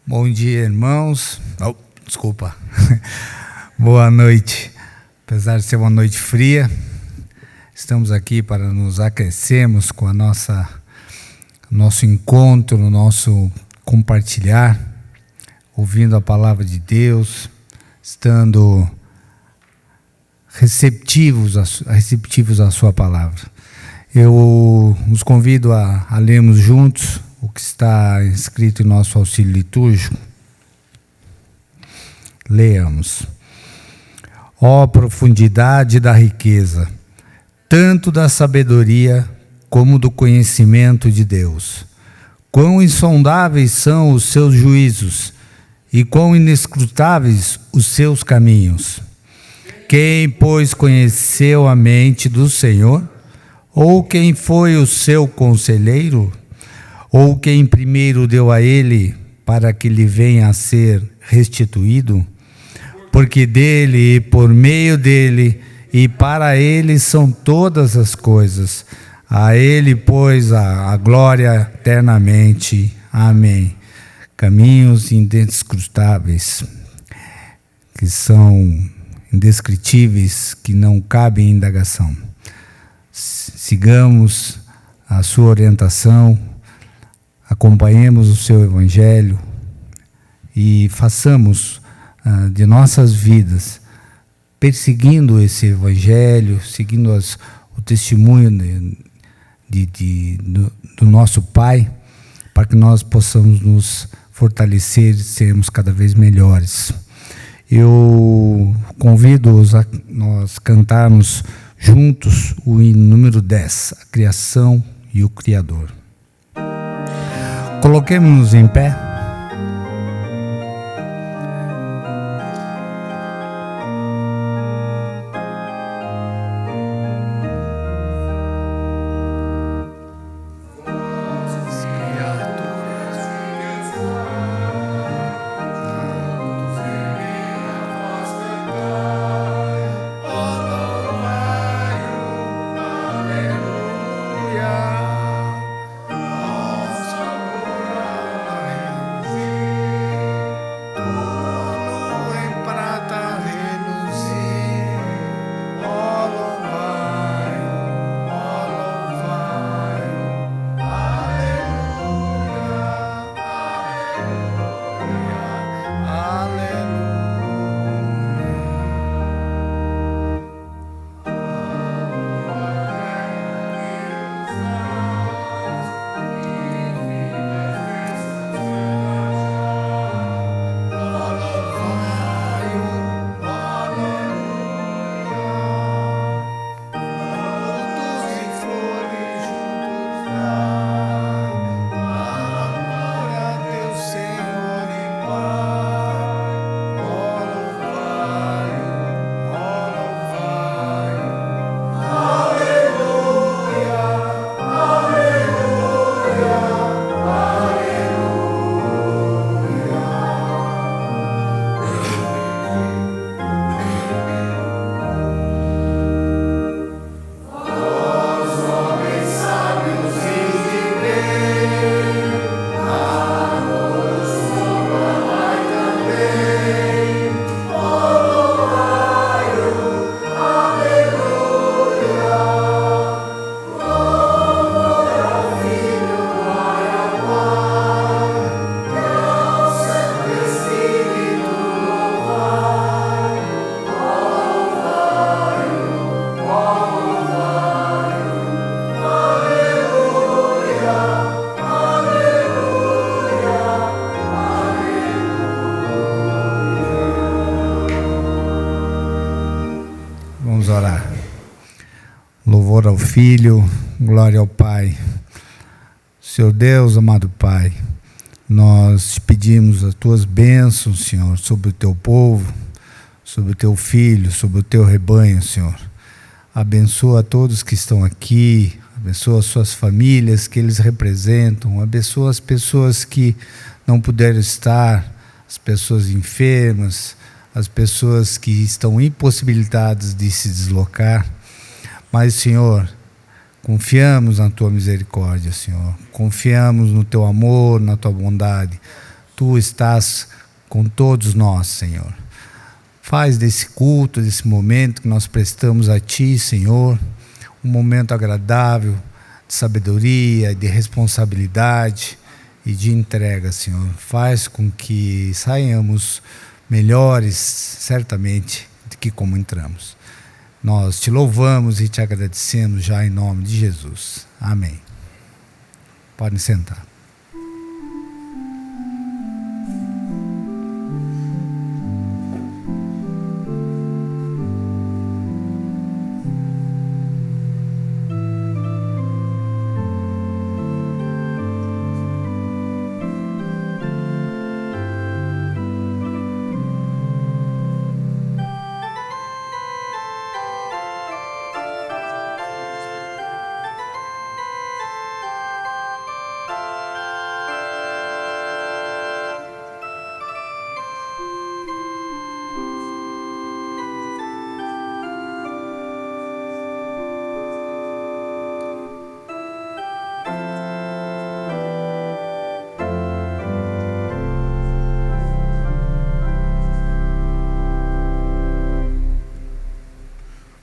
Bom dia, irmãos. Desculpa. Boa noite. Apesar de ser uma noite fria, estamos aqui para nos aquecermos com a nosso encontro, nosso compartilhar, ouvindo a palavra de Deus, estando receptivos à sua palavra. Eu os convido a lermos juntos o que está escrito em nosso auxílio litúrgico. Leamos. Ó profundidade da riqueza, tanto da sabedoria como do conhecimento de Deus! Quão insondáveis são os seus juízos e quão inescrutáveis os seus caminhos! Quem, pois, conheceu a mente do Senhor? Ou quem foi o seu conselheiro? Ou quem primeiro deu a ele para que lhe venha a ser restituído? Porque dele e por meio dele e para ele são todas as coisas. A ele, pois, a glória eternamente. Amém. Caminhos indescrutáveis, que são indescritíveis, que não cabem em indagação. Sigamos a sua orientação, acompanhemos o seu evangelho e façamos de nossas vidas, perseguindo esse evangelho, seguindo o testemunho do nosso Pai, para que nós possamos nos fortalecer e sermos cada vez melhores. Eu convido-os a nós cantarmos juntos o hino número 10, a criação e o Criador. Coloquemos-nos em pé. Orar. Louvor ao Filho, glória ao Pai. Senhor Deus, amado Pai, nós te pedimos as tuas bênçãos, Senhor, sobre o teu povo, sobre o teu filho, sobre o teu rebanho, Senhor. Abençoa a todos que estão aqui, abençoa as suas famílias que eles representam, abençoa as pessoas que não puderam estar, as pessoas enfermas, as pessoas que estão impossibilitadas de se deslocar. Mas, Senhor, confiamos na tua misericórdia, Senhor. Confiamos no teu amor, na tua bondade. Tu estás com todos nós, Senhor. Faz desse culto, desse momento que nós prestamos a Ti, Senhor, um momento agradável, de sabedoria, de responsabilidade e de entrega, Senhor. Faz com que saiamos melhores, certamente, do que como entramos. Nós Te louvamos e Te agradecemos já em nome de Jesus. Amém. Podem sentar.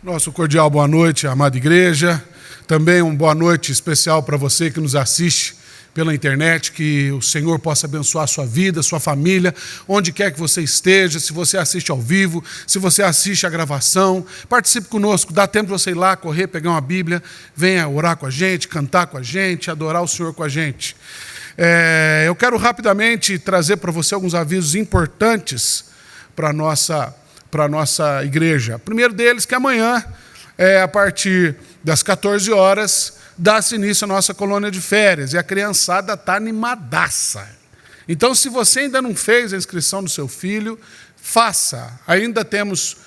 Nosso cordial boa noite, amada igreja. Também uma boa noite especial para você que nos assiste pela internet. Que o Senhor possa abençoar a sua vida, a sua família, onde quer que você esteja. Se você assiste ao vivo, se você assiste a gravação, participe conosco. Dá tempo de você ir lá, correr, pegar uma Bíblia, venha orar com a gente, cantar com a gente, adorar o Senhor com a gente. Eu quero rapidamente trazer para você alguns avisos importantes para a nossa igreja. O primeiro deles que amanhã, a partir das 14 horas, dá-se início à nossa colônia de férias, e a criançada está animadaça. Então, se você ainda não fez a inscrição do seu filho, faça. Ainda temos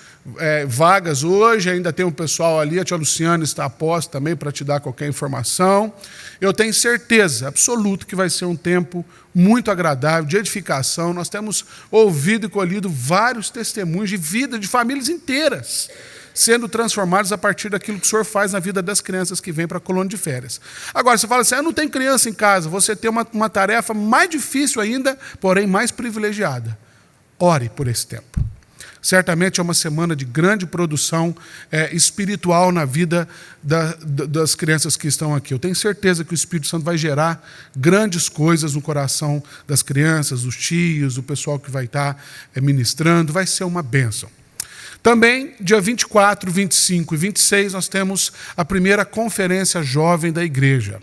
vagas hoje, ainda tem um pessoal ali, a tia Luciana está a posto também para te dar qualquer informação. Eu tenho certeza absoluta que vai ser um tempo muito agradável, de edificação. Nós temos ouvido e colhido vários testemunhos de vida de famílias inteiras sendo transformados a partir daquilo que o Senhor faz na vida das crianças que vêm para a colônia de férias. Agora, você fala assim, eu não tenho criança em casa, você tem uma tarefa mais difícil ainda, porém mais privilegiada. Ore por esse tempo. Certamente é uma semana de grande produção espiritual na vida das crianças que estão aqui. Eu tenho certeza que o Espírito Santo vai gerar grandes coisas no coração das crianças, dos tios, do pessoal que vai estar ministrando. Vai ser uma bênção. Também, dia 24, 25 e 26, nós temos a primeira conferência jovem da igreja.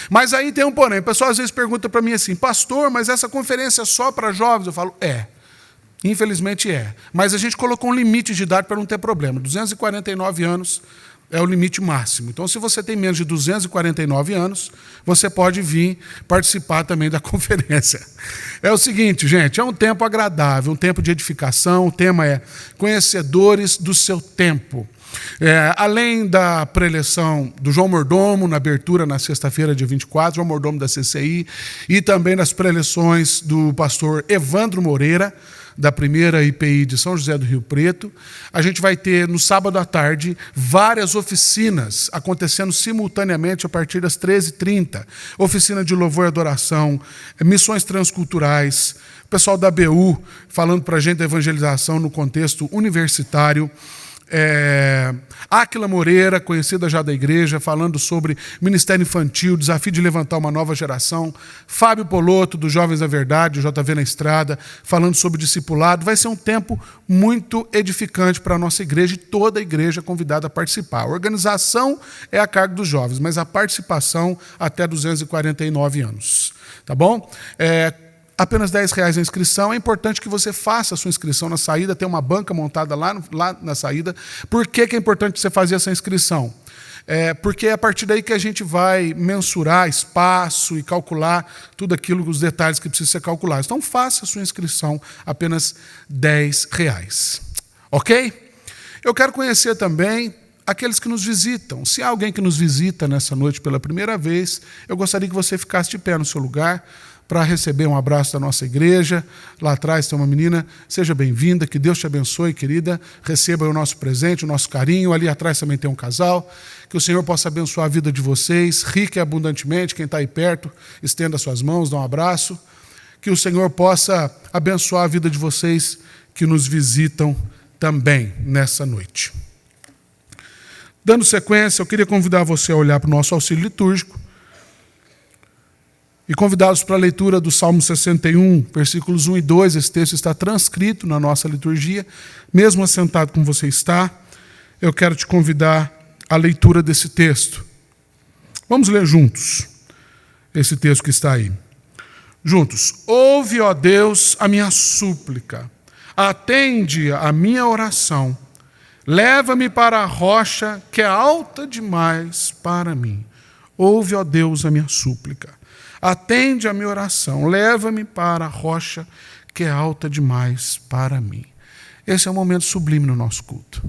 Mas aí tem um porém. O pessoal às vezes pergunta para mim assim, pastor, mas essa conferência é só para jovens? Eu falo, infelizmente é. Mas a gente colocou um limite de idade para não ter problema. 249 anos é o limite máximo. Então, se você tem menos de 249 anos, você pode vir participar também da conferência. É o seguinte, gente, é um tempo agradável, um tempo de edificação. O tema é Conhecedores do Seu Tempo. Além da preleção do João Mordomo, na abertura na sexta-feira, dia 24, João Mordomo da CCI, e também das preleções do pastor Evandro Moreira, da primeira IPI de São José do Rio Preto. A gente vai ter, no sábado à tarde, várias oficinas acontecendo simultaneamente a partir das 13h30. Oficina de louvor e adoração, missões transculturais, o pessoal da BU falando para a gente da evangelização no contexto universitário. Áquila Moreira, conhecida já da igreja, falando sobre ministério infantil, desafio de levantar uma nova geração. Fábio Polotto, dos Jovens da Verdade, o JV na Estrada, falando sobre discipulado. Vai ser um tempo muito edificante para a nossa igreja e toda a igreja convidada a participar. A organização é a cargo dos jovens, mas a participação até 249 anos. Tá bom? Apenas R$10 a inscrição. É importante que você faça a sua inscrição na saída. Tem uma banca montada lá na saída. Por que é importante você fazer essa inscrição? Porque é a partir daí que a gente vai mensurar espaço e calcular tudo aquilo, os detalhes que precisam ser calculados. Então, faça a sua inscrição, apenas R$10. Ok? Eu quero conhecer também aqueles que nos visitam. Se há alguém que nos visita nessa noite pela primeira vez, eu gostaria que você ficasse de pé no seu lugar para receber um abraço da nossa igreja. Lá atrás tem uma menina, seja bem-vinda, que Deus te abençoe, querida, receba o nosso presente, o nosso carinho. Ali atrás também tem um casal, que o Senhor possa abençoar a vida de vocês, rica e abundantemente. Quem está aí perto, estenda suas mãos, dá um abraço. que o Senhor possa abençoar a vida de vocês que nos visitam também nessa noite. Dando sequência, eu queria convidar você a olhar para o nosso auxílio litúrgico e convidá-los para a leitura do Salmo 61, versículos 1 e 2. Esse texto está transcrito na nossa liturgia. Mesmo assentado como você está, eu quero te convidar à leitura desse texto. Vamos ler juntos esse texto que está aí. Juntos. Ouve, ó Deus, a minha súplica. Atende a minha oração. Leva-me para a rocha que é alta demais para mim. Ouve, ó Deus, a minha súplica. Atende a minha oração. Leva-me para a rocha que é alta demais para mim. Esse é um momento sublime no nosso culto.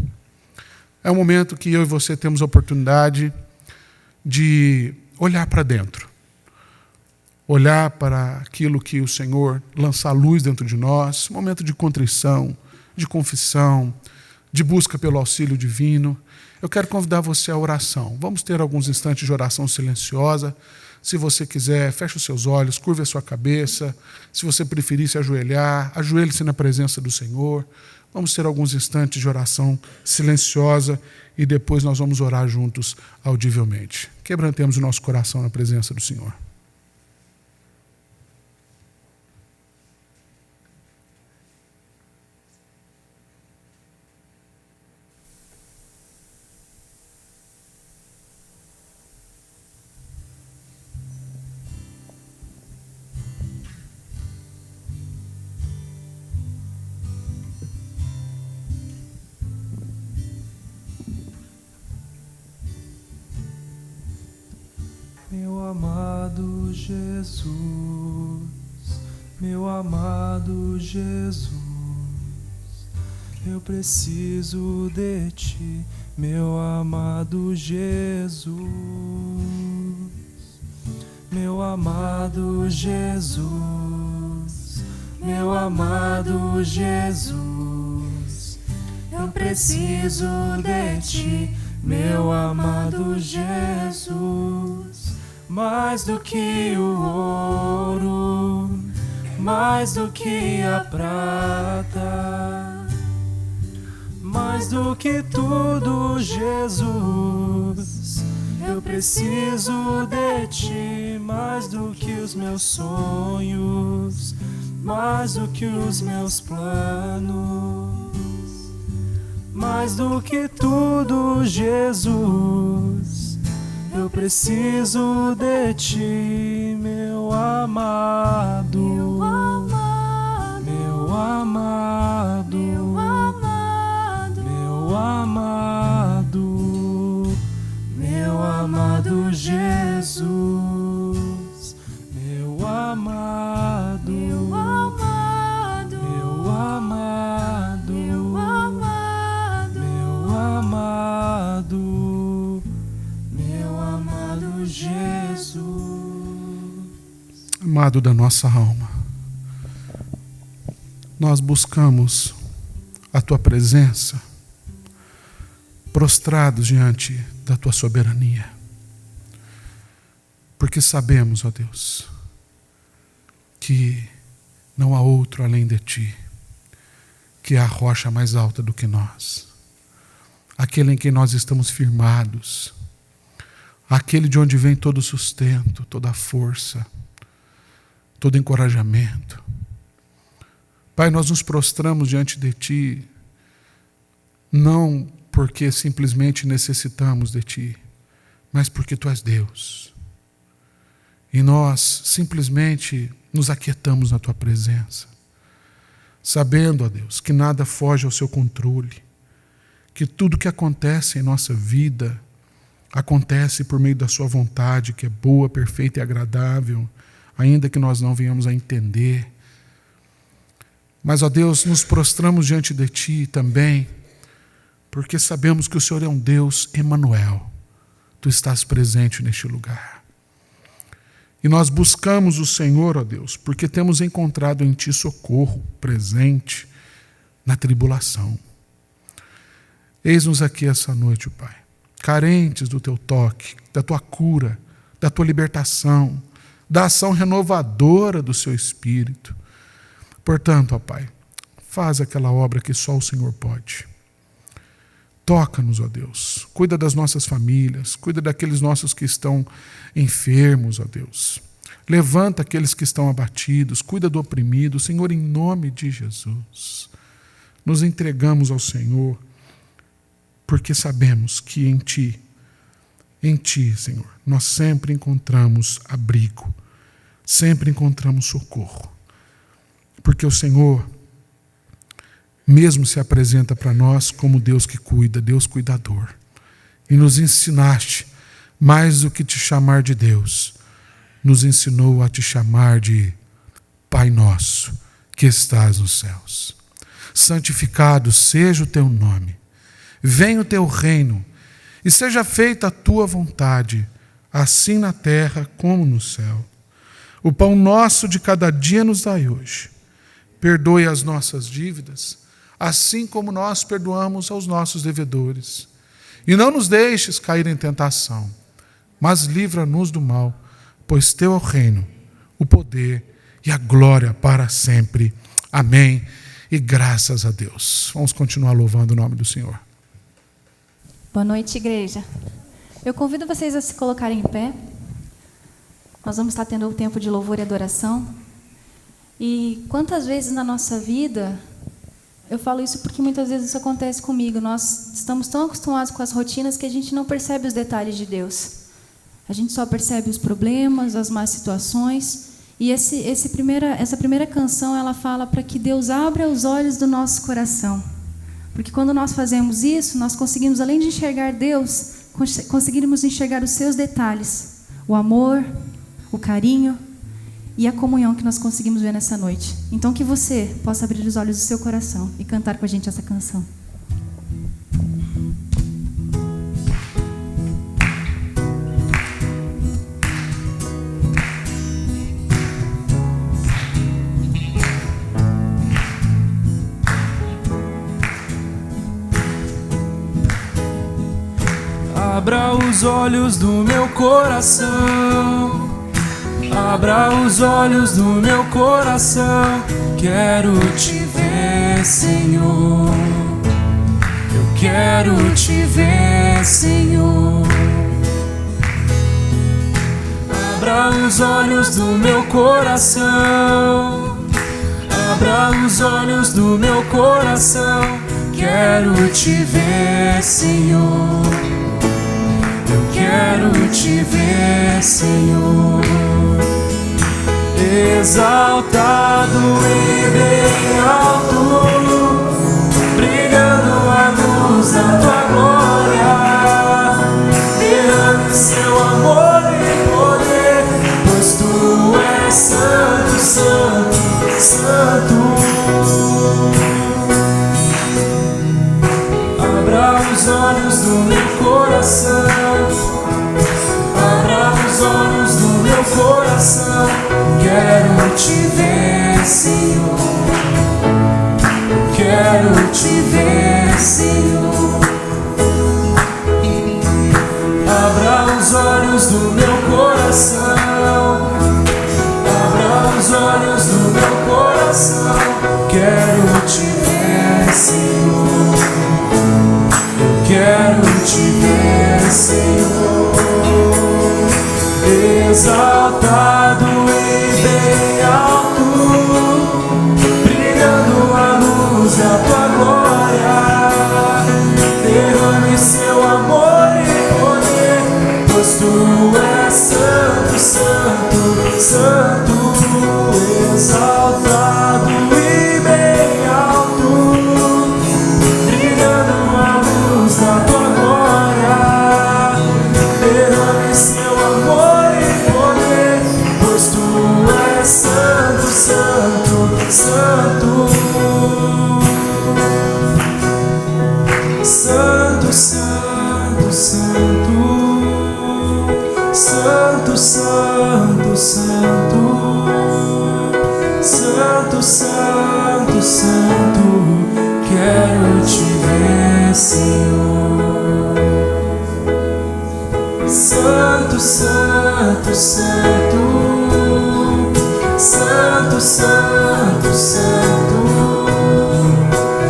É um momento que eu e você temos a oportunidade de olhar para dentro. Olhar para aquilo que o Senhor lança a luz dentro de nós. Um momento de contrição, de confissão, de busca pelo auxílio divino. Eu quero convidar você à oração. Vamos ter alguns instantes de oração silenciosa. Se você quiser, feche os seus olhos, curve a sua cabeça. Se você preferir se ajoelhar, ajoelhe-se na presença do Senhor. Vamos ter alguns instantes de oração silenciosa e depois nós vamos orar juntos audivelmente. Quebrantemos o nosso coração na presença do Senhor. Meu amado Jesus, meu amado Jesus, eu preciso de Ti, meu amado Jesus, meu amado Jesus, meu amado Jesus, eu preciso de Ti, meu amado Jesus. Mais do que o ouro, mais do que a prata, mais do que tudo, Jesus, eu preciso de Ti, mais do que os meus sonhos, mais do que os meus planos, mais do que tudo, Jesus. Eu preciso de Ti, meu amado, meu amado, meu amado, meu amado, meu amado, meu amado Jesus, meu amado, meu amado, meu amado, meu amado, meu amado. Jesus. Amado da nossa alma, nós buscamos a Tua presença, prostrados diante da Tua soberania, porque sabemos, ó Deus, que não há outro além de Ti, que é a rocha mais alta do que nós, aquele em que nós estamos firmados, aquele de onde vem todo o sustento, toda a força, todo encorajamento. Pai, nós nos prostramos diante de Ti, não porque simplesmente necessitamos de Ti, mas porque Tu és Deus. E nós simplesmente nos aquietamos na Tua presença, sabendo, ó Deus, que nada foge ao Seu controle, que tudo que acontece em nossa vida acontece por meio da Sua vontade, que é boa, perfeita e agradável, ainda que nós não venhamos a entender. Mas, ó Deus, nos prostramos diante de Ti também, porque sabemos que o Senhor é um Deus Emanuel. Tu estás presente neste lugar. E nós buscamos o Senhor, ó Deus, porque temos encontrado em Ti socorro presente na tribulação. Eis-nos aqui essa noite, ó Pai, carentes do Teu toque, da Tua cura, da Tua libertação, da ação renovadora do seu Espírito. Portanto, ó Pai, faz aquela obra que só o Senhor pode. Toca-nos, ó Deus. Cuida das nossas famílias, cuida daqueles nossos que estão enfermos, ó Deus. Levanta aqueles que estão abatidos, cuida do oprimido. Senhor, em nome de Jesus, nos entregamos ao Senhor, porque sabemos que em Ti, Senhor, nós sempre encontramos abrigo, sempre encontramos socorro. Porque o Senhor mesmo se apresenta para nós como Deus que cuida, Deus cuidador. E nos ensinaste, mais do que te chamar de Deus, nos ensinou a te chamar de Pai Nosso, que estás nos céus. Santificado seja o teu nome. Venha o teu reino e seja feita a tua vontade, assim na terra como no céu. O pão nosso de cada dia nos dai hoje. Perdoe as nossas dívidas, assim como nós perdoamos aos nossos devedores. E não nos deixes cair em tentação, mas livra-nos do mal, pois teu é o reino, o poder e a glória para sempre. Amém. E graças a Deus. Vamos continuar louvando o nome do Senhor. Boa noite, igreja. Eu convido vocês a se colocarem em pé. Nós vamos estar tendo o tempo de louvor e adoração. E quantas vezes na nossa vida, eu falo isso porque muitas vezes isso acontece comigo, nós estamos tão acostumados com as rotinas que a gente não percebe os detalhes de Deus. A gente só percebe os problemas, as más situações. E essa primeira canção, ela fala para que Deus abra os olhos do nosso coração. Porque quando nós fazemos isso, nós conseguimos, além de enxergar Deus, conseguimos enxergar os seus detalhes. O amor, o carinho e a comunhão que nós conseguimos ver nessa noite. Então que você possa abrir os olhos do seu coração e cantar com a gente essa canção. Abra os olhos do meu coração, abra os olhos do meu coração. Quero te ver, Senhor. Eu quero te ver, Senhor. Abra os olhos do meu coração, abra os olhos do meu coração. Quero te ver, Senhor. Eu quero te ver, Senhor, exaltado e bem alto, brilhando a luz da tua glória. Derrame seu amor e poder, pois tu és santo, santo, santo. Abra os olhos do meu coração, abra os olhos do meu coração. Quero te ver, Senhor. Quero te ver, Senhor. Abra os olhos do meu coração, abra os olhos do meu coração. Quero te ver, Senhor. Quero te ver, Senhor, exaltado e bem alto, brilhando a luz da tua glória. Derrame seu amor e poder, pois tu és santo, santo, santo. Exaltado e bem alto, brilhando a luz da tua glória. Derrame seu amor e poder, pois tu és santo, santo, santo. Santo, santo, santo. Santo, santo, santo. Santo, santo, santo. Quero te ver, Senhor. Santo, santo, santo. Santo, Santo, Santo,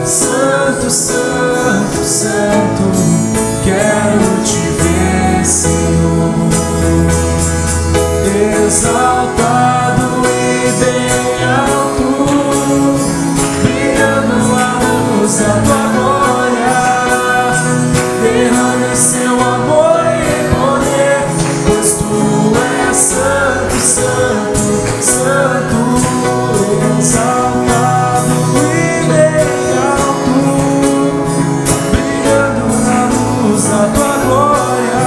Santo, Santo, Santo, quero te ver, Senhor, exaltado e bem alto, brilhando a luz da tua glória. Derrame seu amor e poder, pois tu és santo, santo, santo, exaltado e bem alto, brilhando na luz da tua glória.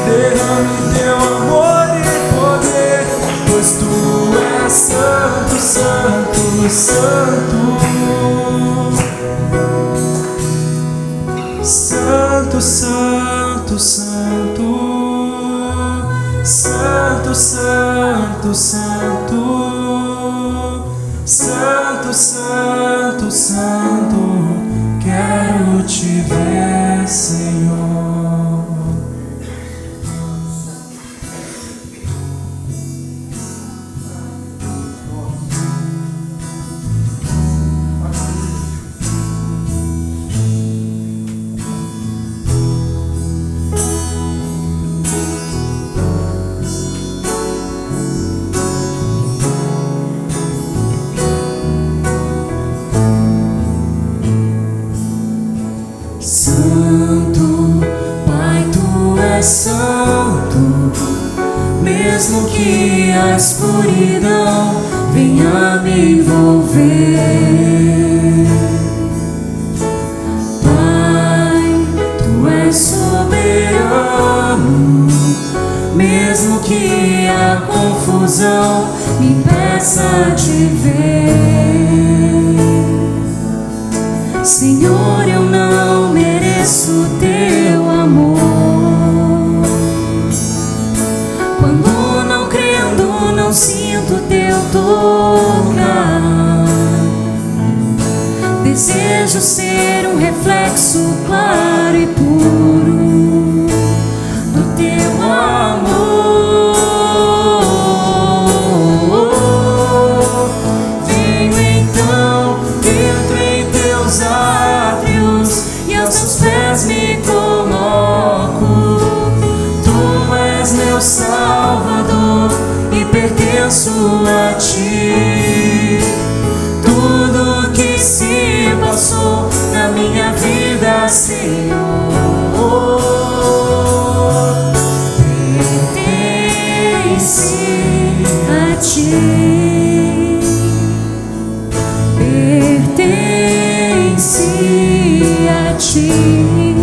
Derrame teu amor e poder, pois tu és santo, santo, santo. Santo, santo, santo, santo, santo, santo, santo, santo, santo, quero te ver, Senhor. Santo, Pai, tu és santo, mesmo que a escuridão venha me envolver. Pai, tu és soberano, mesmo que a confusão me impeça de ver. Senhor, eu não mereço teu amor. Quando não crendo, não sinto teu tocar. Desejo ser um reflexo claro e puro do teu amor. Venho então, entro em teus átrios e aos teus pés me coloco. Tu és meu Salvador e pertenço a ti. Tudo que se passou na minha vida, Senhor, pertence a ti. Pertence a ti,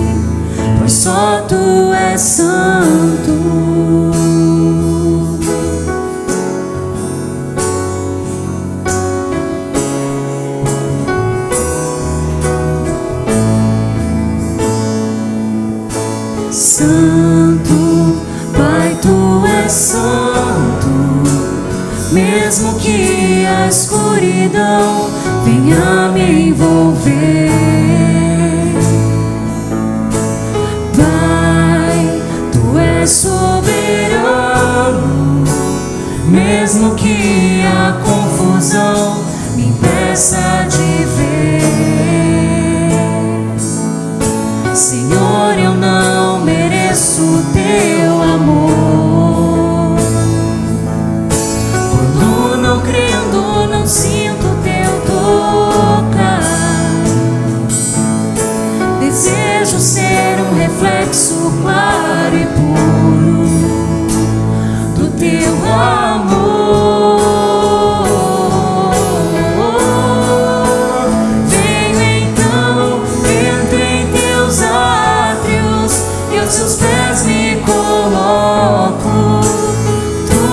pois só tu és santo. Santo, Pai, tu és santo, mesmo que a escuridão venha me envolver. Pai, tu és soberano, mesmo que a confusão me impeça de ver. Senhor, eu não mereço teu amor. Quando não crendo, não sinto teu tocar. Desejo ser um reflexo claro e puro do teu amor. Venho então, entro em teus átrios e aos teus pés me coloco. Tu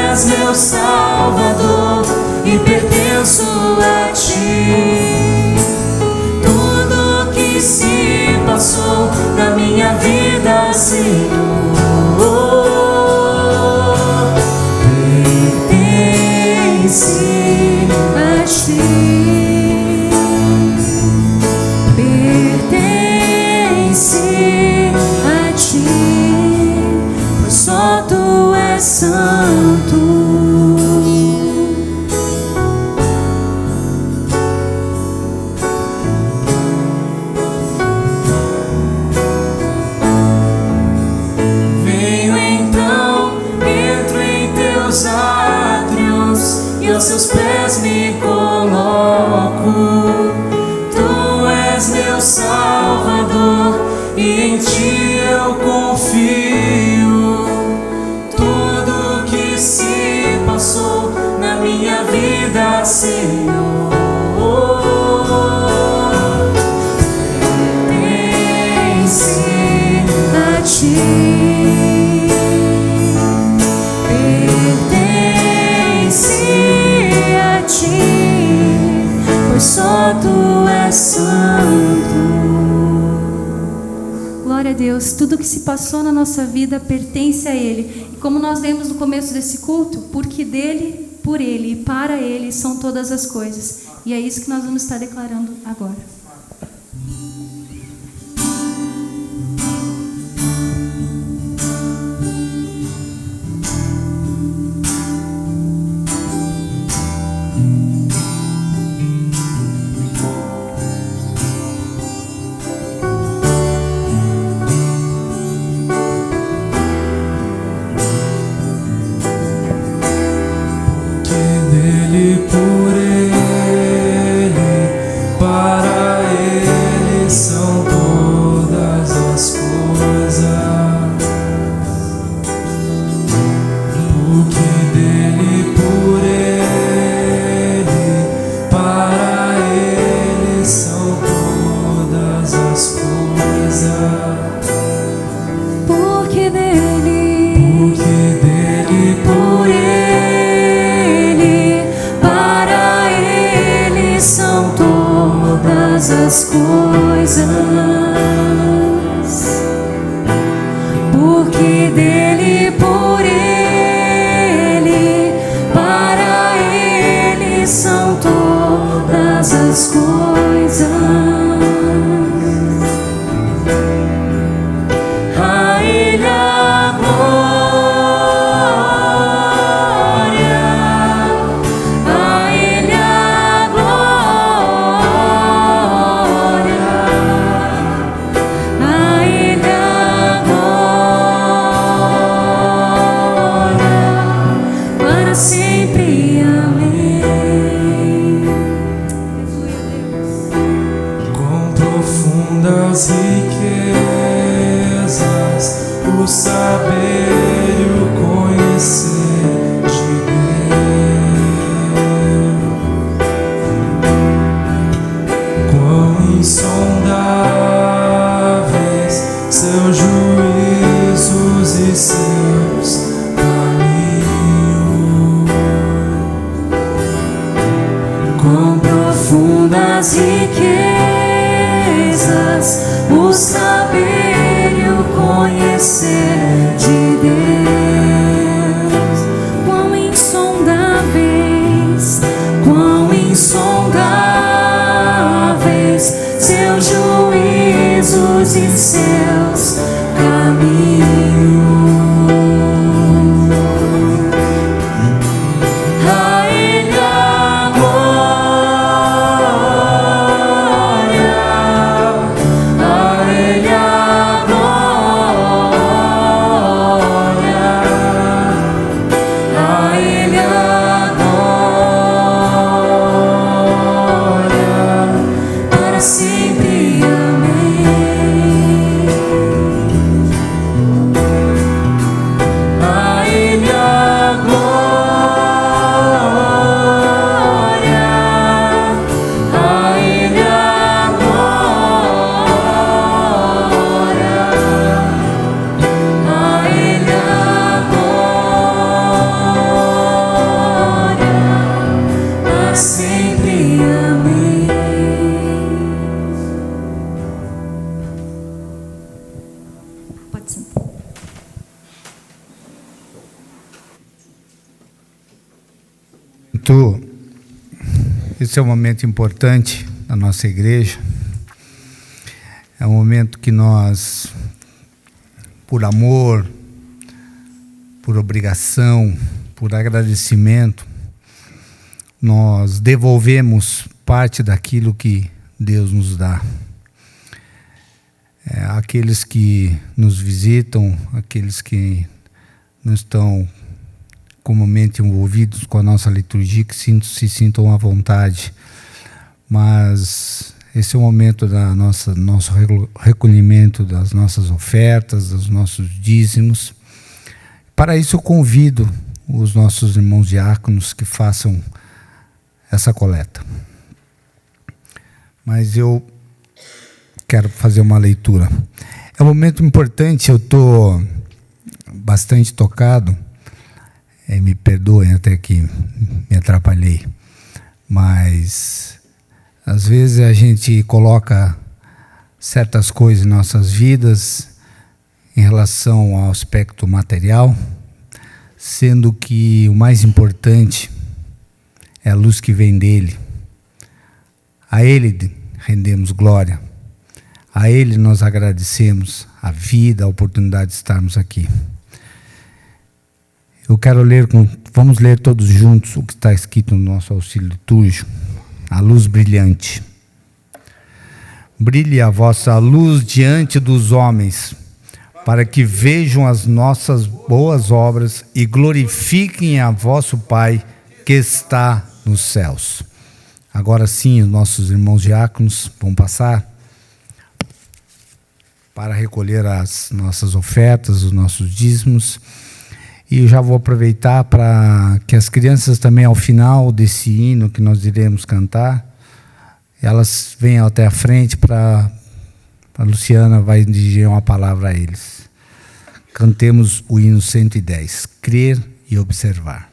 és meu Salvador e pertenço a ti. Tudo que se passou na minha vida, Senhor, pertence a ti. Pertence a ti, pois só tu és santo. pés me coloco. Tu és meu Salvador e em ti eu confio. Tudo que se passou na minha vida, Senhor, pertence a ti. Pertence a ti, pois só tu és santo. Glória a Deus, tudo que se passou na nossa vida pertence a Ele. E como nós lemos no começo desse culto, porque dele, por Ele e para Ele são todas as coisas. E é isso que nós vamos estar declarando agora. Por Ele, para Ele são todas as coisas. Porque dele, por Ele, para Ele são todas as coisas. Porque dele, por Ele, para Ele são todas as coisas. Porque dele, por Ele, para Ele são todas as coisas. A Ele a glória, a Ele a glória, a Ele a glória, para sempre. Amém. Com profundas riquezas, o saber e o conhecer de Deus. Quão insondáveis seus juízos e seus caminhos. Quão profundas riquezas, o saber e o conhecer de Deus. Quão insondáveis seus juízos e seus caminhos. A Ele a glória, a Ele a glória, a Ele a glória, para sempre. Amém. A Ele a glória, a Ele a glória, a Ele a glória, para sempre. Amém. pode sentar. Esse é um momento importante na nossa igreja. É um momento que nós, por amor, por obrigação, por agradecimento, nós devolvemos parte daquilo que Deus nos dá. Aqueles que nos visitam, aqueles que não estão comumente envolvidos com a nossa liturgia, que se sintam à vontade. Mas esse é o momento da nosso recolhimento das nossas ofertas, dos nossos dízimos. Para isso eu convido os nossos irmãos diáconos que façam essa coleta. Mas eu quero fazer uma leitura. É um momento importante, eu estou bastante tocado, me perdoem até que me atrapalhei, mas às vezes a gente coloca certas coisas em nossas vidas em relação ao aspecto material, sendo que o mais importante é a luz que vem dele. A ele rendemos glória, a ele nós agradecemos a vida, a oportunidade de estarmos aqui. Eu quero ler, vamos ler todos juntos o que está escrito no nosso auxílio litúrgico. A luz brilhante. Brilhe a vossa luz diante dos homens, para que vejam as nossas boas obras e glorifiquem a vosso Pai que está nos céus. Agora sim, os nossos irmãos diáconos vão passar para recolher as nossas ofertas, os nossos dízimos. E eu já vou aproveitar para que as crianças também, ao final desse hino que nós iremos cantar, elas venham até a frente para a Luciana vai dirigir uma palavra a eles. Cantemos o hino 110, Crer e Observar.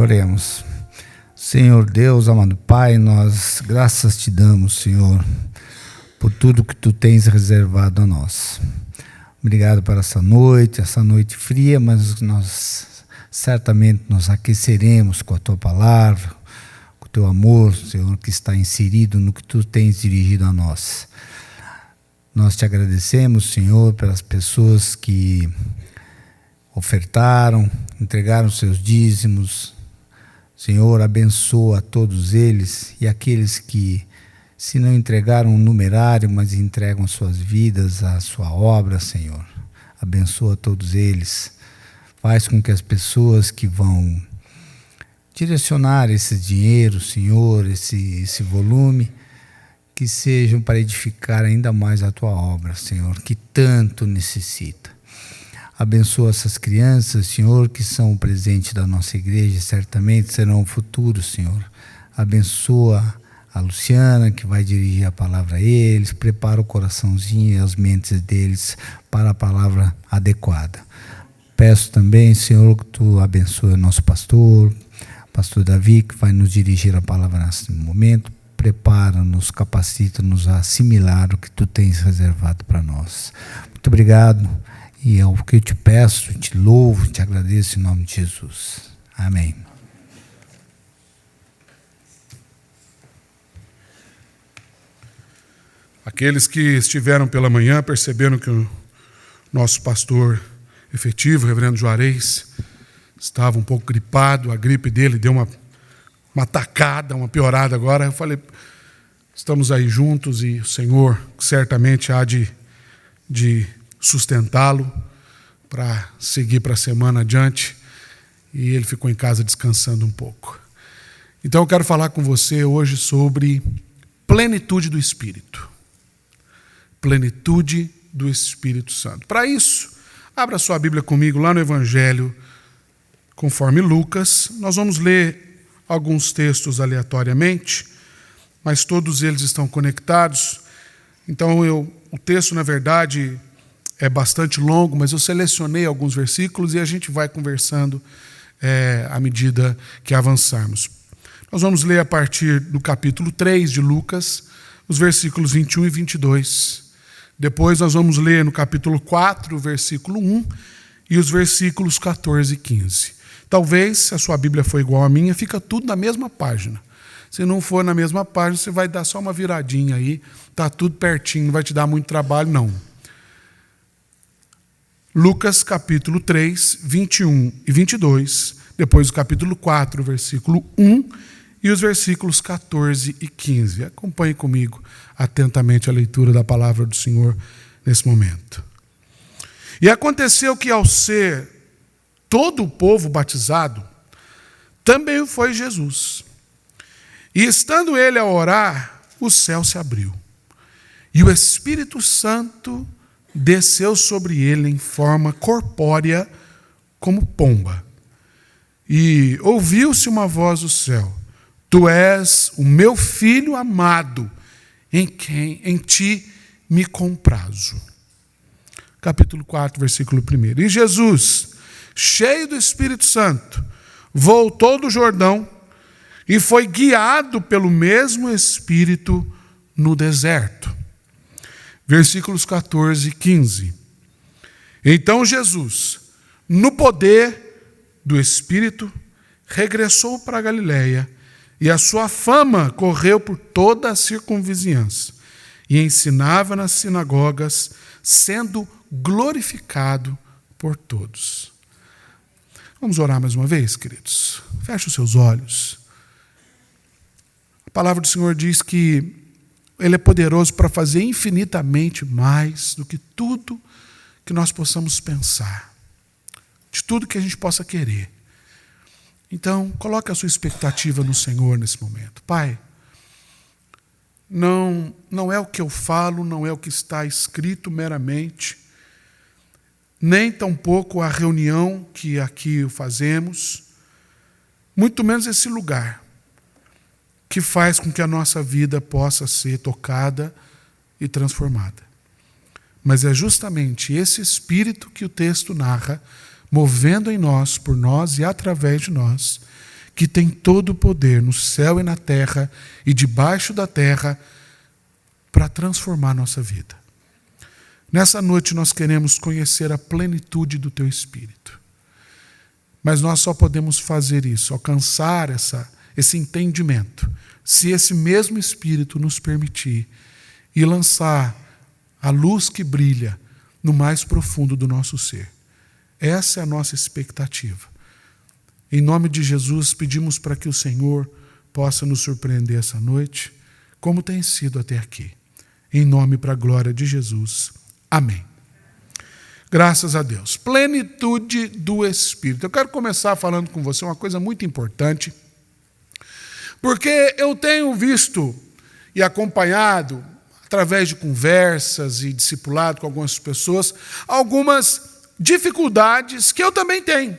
Oremos. Senhor Deus, amado Pai, nós graças te damos, Senhor, por tudo que tu tens reservado a nós. Obrigado por essa noite fria, mas nós certamente nos aqueceremos com a tua palavra, com o teu amor, Senhor, que está inserido no que tu tens dirigido a nós. Nós te agradecemos, Senhor, pelas pessoas que ofertaram, entregaram seus dízimos. Senhor, abençoa todos eles e aqueles que, se não entregaram um numerário, mas entregam suas vidas à sua obra, Senhor. Abençoa todos eles. Faz com que as pessoas que vão direcionar esse dinheiro, Senhor, esse volume, que sejam para edificar ainda mais a tua obra, Senhor, que tanto necessita. Abençoa essas crianças, Senhor, que são o presente da nossa igreja, certamente serão o futuro, Senhor. Abençoa a Luciana, que vai dirigir a palavra a eles, prepara o coraçãozinho e as mentes deles para a palavra adequada. Peço também, Senhor, que tu abençoe o nosso pastor Davi, que vai nos dirigir a palavra nesse momento. Prepara-nos, capacita-nos a assimilar o que tu tens reservado para nós. Muito obrigado. E é o que eu te peço, te louvo, te agradeço em nome de Jesus. Amém. Aqueles que estiveram pela manhã perceberam que o nosso pastor efetivo, o reverendo Juarez, estava um pouco gripado, a gripe dele deu uma tacada, uma piorada agora. Eu falei, estamos aí juntos e o Senhor certamente há de sustentá-lo para seguir para a semana adiante, e ele ficou em casa descansando um pouco. Então eu quero falar com você hoje sobre plenitude do Espírito. Plenitude do Espírito Santo. Para isso, abra sua Bíblia comigo lá no Evangelho conforme Lucas. Nós vamos ler alguns textos aleatoriamente, mas todos eles estão conectados. Então o texto, na verdade, é bastante longo, mas eu selecionei alguns versículos e a gente vai conversando à medida que avançarmos. Nós vamos ler a partir do capítulo 3 de Lucas, os versículos 21 e 22. Depois nós vamos ler no capítulo 4, versículo 1, e os versículos 14 e 15. Talvez, se a sua Bíblia for igual à minha, fica tudo na mesma página. Se não for na mesma página, você vai dar só uma viradinha aí, está tudo pertinho, não vai te dar muito trabalho, não. Lucas capítulo 3, 21 e 22, depois o capítulo 4, versículo 1 e os versículos 14 e 15. Acompanhe comigo atentamente a leitura da palavra do Senhor nesse momento. E aconteceu que, ao ser todo o povo batizado, também foi Jesus. E estando ele a orar, o céu se abriu, e o Espírito Santo desceu sobre ele em forma corpórea como pomba. E ouviu-se uma voz do céu: Tu és o meu filho amado, em ti me comprazo. Capítulo 4, versículo 1. E Jesus, cheio do Espírito Santo, voltou do Jordão e foi guiado pelo mesmo Espírito no deserto. Versículos 14 e 15. Então Jesus, no poder do Espírito, regressou para a Galiléia, e a sua fama correu por toda a circunvizinhança, e ensinava nas sinagogas, sendo glorificado por todos. Vamos orar mais uma vez, queridos? Feche os seus olhos. A palavra do Senhor diz que Ele é poderoso para fazer infinitamente mais do que tudo que nós possamos pensar, de tudo que a gente possa querer. Então, coloque a sua expectativa no Senhor nesse momento. Pai, não é o que eu falo, não é o que está escrito meramente, nem tampouco a reunião que aqui fazemos, muito menos esse lugar que faz com que a nossa vida possa ser tocada e transformada. Mas é justamente esse Espírito que o texto narra, movendo em nós, por nós e através de nós, que tem todo o poder no céu e na terra e debaixo da terra para transformar a nossa vida. Nessa noite nós queremos conhecer a plenitude do Teu Espírito. Mas nós só podemos fazer isso, alcançar esse entendimento, se esse mesmo Espírito nos permitir e lançar a luz que brilha no mais profundo do nosso ser. Essa é a nossa expectativa. Em nome de Jesus, pedimos para que o Senhor possa nos surpreender essa noite, como tem sido até aqui. Em nome e para a glória de Jesus. Amém. Graças a Deus. Plenitude do Espírito. Eu quero começar falando com você uma coisa muito importante, porque eu tenho visto e acompanhado, através de conversas e discipulado com algumas pessoas, algumas dificuldades que eu também tenho.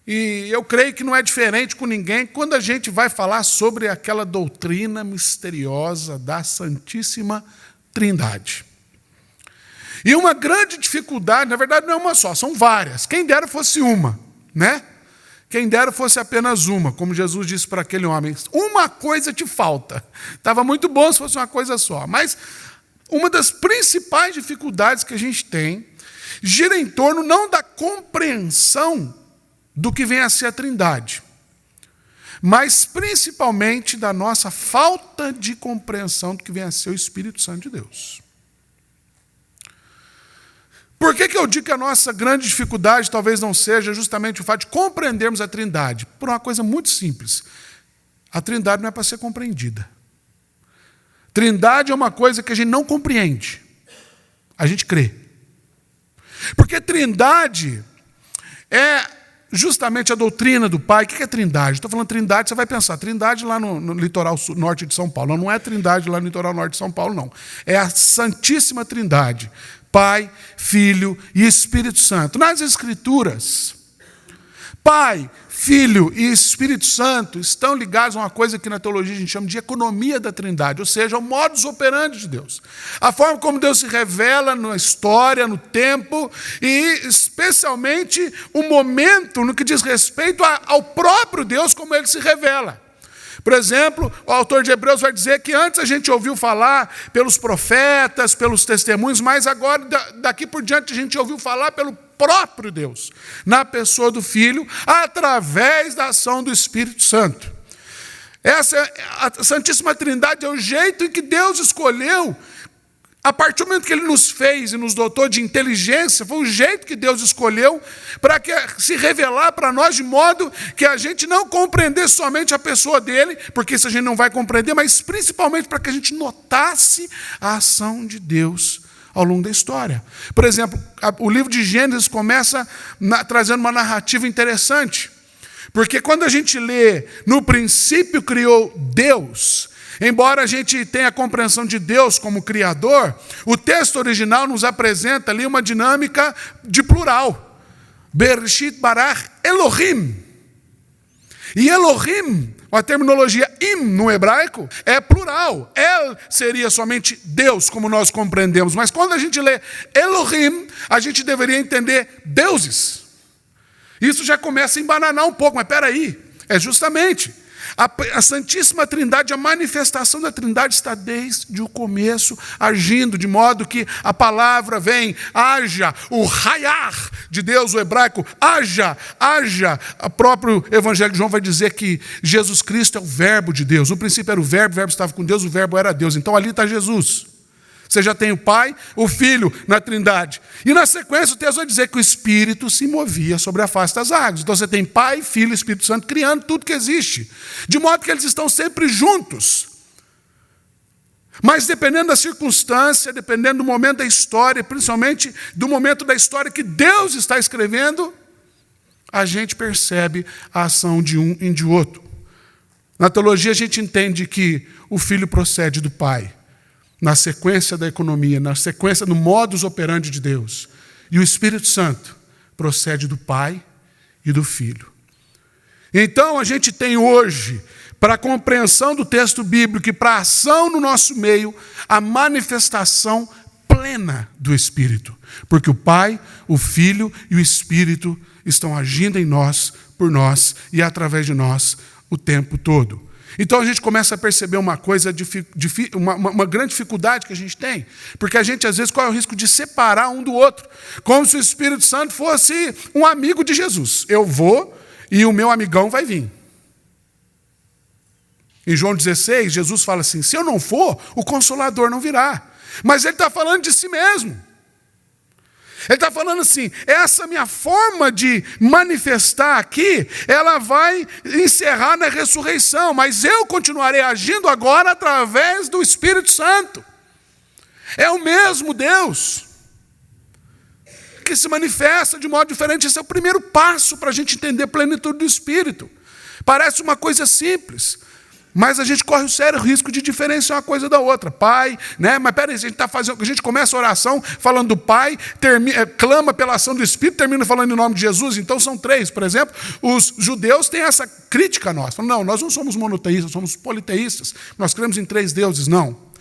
E eu creio que não é diferente com ninguém quando a gente vai falar sobre aquela doutrina misteriosa da Santíssima Trindade. E uma grande dificuldade, na verdade não é uma só, são várias. Quem dera fosse uma, né? Quem dera fosse apenas uma, como Jesus disse para aquele homem. Uma coisa te falta. Estava muito bom se fosse uma coisa só. Mas uma das principais dificuldades que a gente tem gira em torno não da compreensão do que vem a ser a Trindade, mas principalmente da nossa falta de compreensão do que vem a ser o Espírito Santo de Deus. Por que eu digo que a nossa grande dificuldade talvez não seja justamente o fato de compreendermos a Trindade? Por uma coisa muito simples. A Trindade não é para ser compreendida. Trindade é uma coisa que a gente não compreende. A gente crê. Porque Trindade é justamente a doutrina do Pai. O que é Trindade? Estou falando Trindade, você vai pensar, Trindade lá no litoral norte de São Paulo. Não é Trindade lá no litoral norte de São Paulo, não. É a Santíssima Trindade. Pai, Filho e Espírito Santo. Nas Escrituras, Pai, Filho e Espírito Santo estão ligados a uma coisa que na teologia a gente chama de economia da Trindade, ou seja, o modus operandi de Deus. A forma como Deus se revela na história, no tempo, e especialmente o momento no que diz respeito ao próprio Deus, como ele se revela. Por exemplo, o autor de Hebreus vai dizer que antes a gente ouviu falar pelos profetas, pelos testemunhos, mas agora, daqui por diante, a gente ouviu falar pelo próprio Deus, na pessoa do Filho, através da ação do Espírito Santo. A Santíssima Trindade é o jeito em que Deus escolheu. A partir do momento que Ele nos fez e nos dotou de inteligência, foi o jeito que Deus escolheu para se revelar para nós de modo que a gente não compreendesse somente a pessoa dele, porque isso a gente não vai compreender, mas principalmente para que a gente notasse a ação de Deus ao longo da história. Por exemplo, o livro de Gênesis começa trazendo uma narrativa interessante, porque quando a gente lê, no princípio criou Deus. Embora a gente tenha a compreensão de Deus como Criador, o texto original nos apresenta ali uma dinâmica de plural. Bereshit barach Elohim. E Elohim, a terminologia im no hebraico, é plural. El seria somente Deus, como nós compreendemos. Mas quando a gente lê Elohim, a gente deveria entender deuses. Isso já começa a embananar um pouco, mas espera aí, é justamente... A Santíssima Trindade, a manifestação da Trindade está desde o começo agindo, de modo que a palavra vem, haja, o raiar de Deus, o hebraico, haja. O próprio Evangelho de João vai dizer que Jesus Cristo é o verbo de Deus. No princípio era o verbo estava com Deus, o verbo era Deus. Então ali está Jesus. Você já tem o Pai, o Filho na Trindade. E na sequência o texto vai dizer que o Espírito se movia sobre a face das águas. Então você tem Pai, Filho e Espírito Santo criando tudo que existe. De modo que eles estão sempre juntos. Mas dependendo da circunstância, dependendo do momento da história, principalmente do momento da história que Deus está escrevendo, a gente percebe a ação de um e de outro. Na teologia a gente entende que o Filho procede do Pai, na sequência da economia, na sequência do modus operandi de Deus. E o Espírito Santo procede do Pai e do Filho. Então a gente tem hoje, para a compreensão do texto bíblico e para a ação no nosso meio, a manifestação plena do Espírito, porque o Pai, o Filho e o Espírito estão agindo em nós, por nós e através de nós o tempo todo. Então a gente começa a perceber uma coisa, uma grande dificuldade que a gente tem, porque a gente às vezes corre o risco de separar um do outro, como se o Espírito Santo fosse um amigo de Jesus. Eu vou e o meu amigão vai vir. Em João 16, Jesus fala assim: se eu não for, o Consolador não virá. Mas ele está falando de si mesmo. Ele está falando assim: essa minha forma de manifestar aqui, ela vai encerrar na ressurreição, mas eu continuarei agindo agora através do Espírito Santo. É o mesmo Deus que se manifesta de modo diferente. Esse é o primeiro passo para a gente entender a plenitude do Espírito. Parece uma coisa simples, mas a gente corre o sério risco de diferenciar uma coisa da outra. Pai, né? Mas peraí, a gente começa a oração falando do Pai, clama pela ação do Espírito, termina falando em nome de Jesus. Então são três. Por exemplo, os judeus têm essa crítica a nós. Falam: não, nós não somos monoteístas, somos politeístas. Nós cremos em 3 deuses. Não.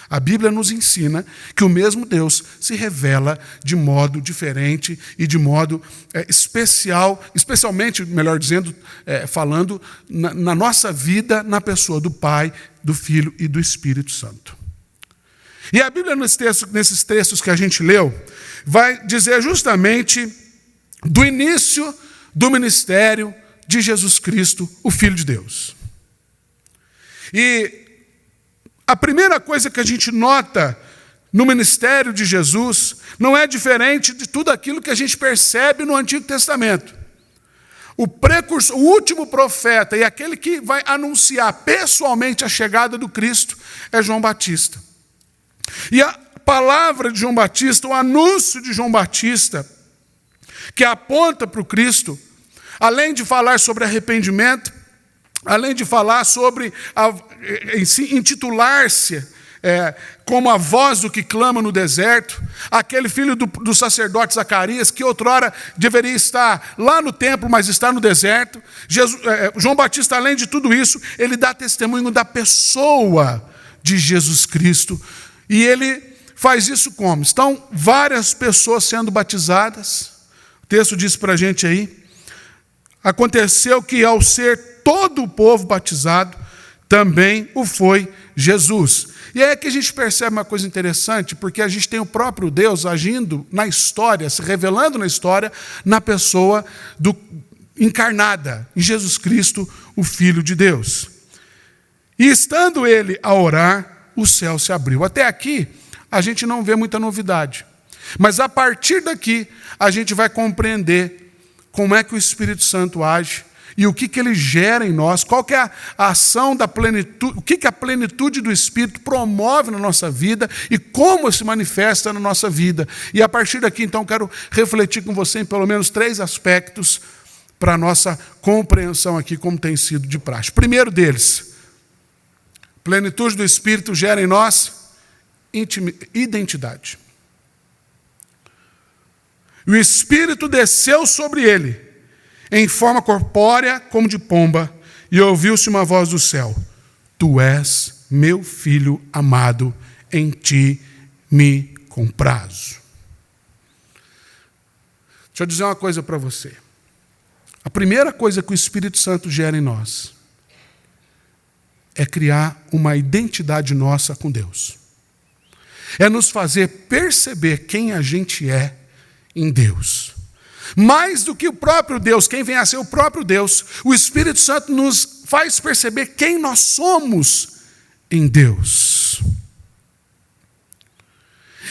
A Bíblia nos ensina que o mesmo Deus se revela de modo diferente e de modo especial, especialmente, melhor dizendo, falando, na nossa vida, na pessoa do Pai, do Filho e do Espírito Santo. E a Bíblia, nesses textos que a gente leu, vai dizer justamente do início do ministério de Jesus Cristo, o Filho de Deus. E a primeira coisa que a gente nota no ministério de Jesus não é diferente de tudo aquilo que a gente percebe no Antigo Testamento. O precursor, o último profeta e aquele que vai anunciar pessoalmente a chegada do Cristo é João Batista. E a palavra de João Batista, o anúncio de João Batista, que aponta para o Cristo, além de falar sobre arrependimento, além de falar sobre, intitular-se como a voz do que clama no deserto, aquele filho do sacerdote Zacarias, que outrora deveria estar lá no templo, mas está no deserto. João Batista, além de tudo isso, ele dá testemunho da pessoa de Jesus Cristo. E ele faz isso como? Estão várias pessoas sendo batizadas. O texto diz para a gente aí: aconteceu que, ao ser todo o povo batizado, também o foi Jesus. E é que a gente percebe uma coisa interessante, porque a gente tem o próprio Deus agindo na história, se revelando na história, na pessoa encarnada, em Jesus Cristo, o Filho de Deus. E estando ele a orar, o céu se abriu. Até aqui, a gente não vê muita novidade. Mas a partir daqui, a gente vai compreender como é que o Espírito Santo age e o que ele gera em nós, qual que é a ação da plenitude, o que a plenitude do Espírito promove na nossa vida e como se manifesta na nossa vida. E a partir daqui, então, quero refletir com você em pelo menos 3 aspectos para a nossa compreensão aqui, como tem sido de praxe. Primeiro deles, plenitude do Espírito gera em nós identidade. O Espírito desceu sobre ele, em forma corpórea como de pomba, e ouviu-se uma voz do céu: Tu és meu filho amado, em ti me comprazo. Deixa eu dizer uma coisa para você. A primeira coisa que o Espírito Santo gera em nós é criar uma identidade nossa com Deus. É nos fazer perceber quem a gente é em Deus. Mais do que o próprio Deus, quem vem a ser o próprio Deus, o Espírito Santo nos faz perceber quem nós somos em Deus.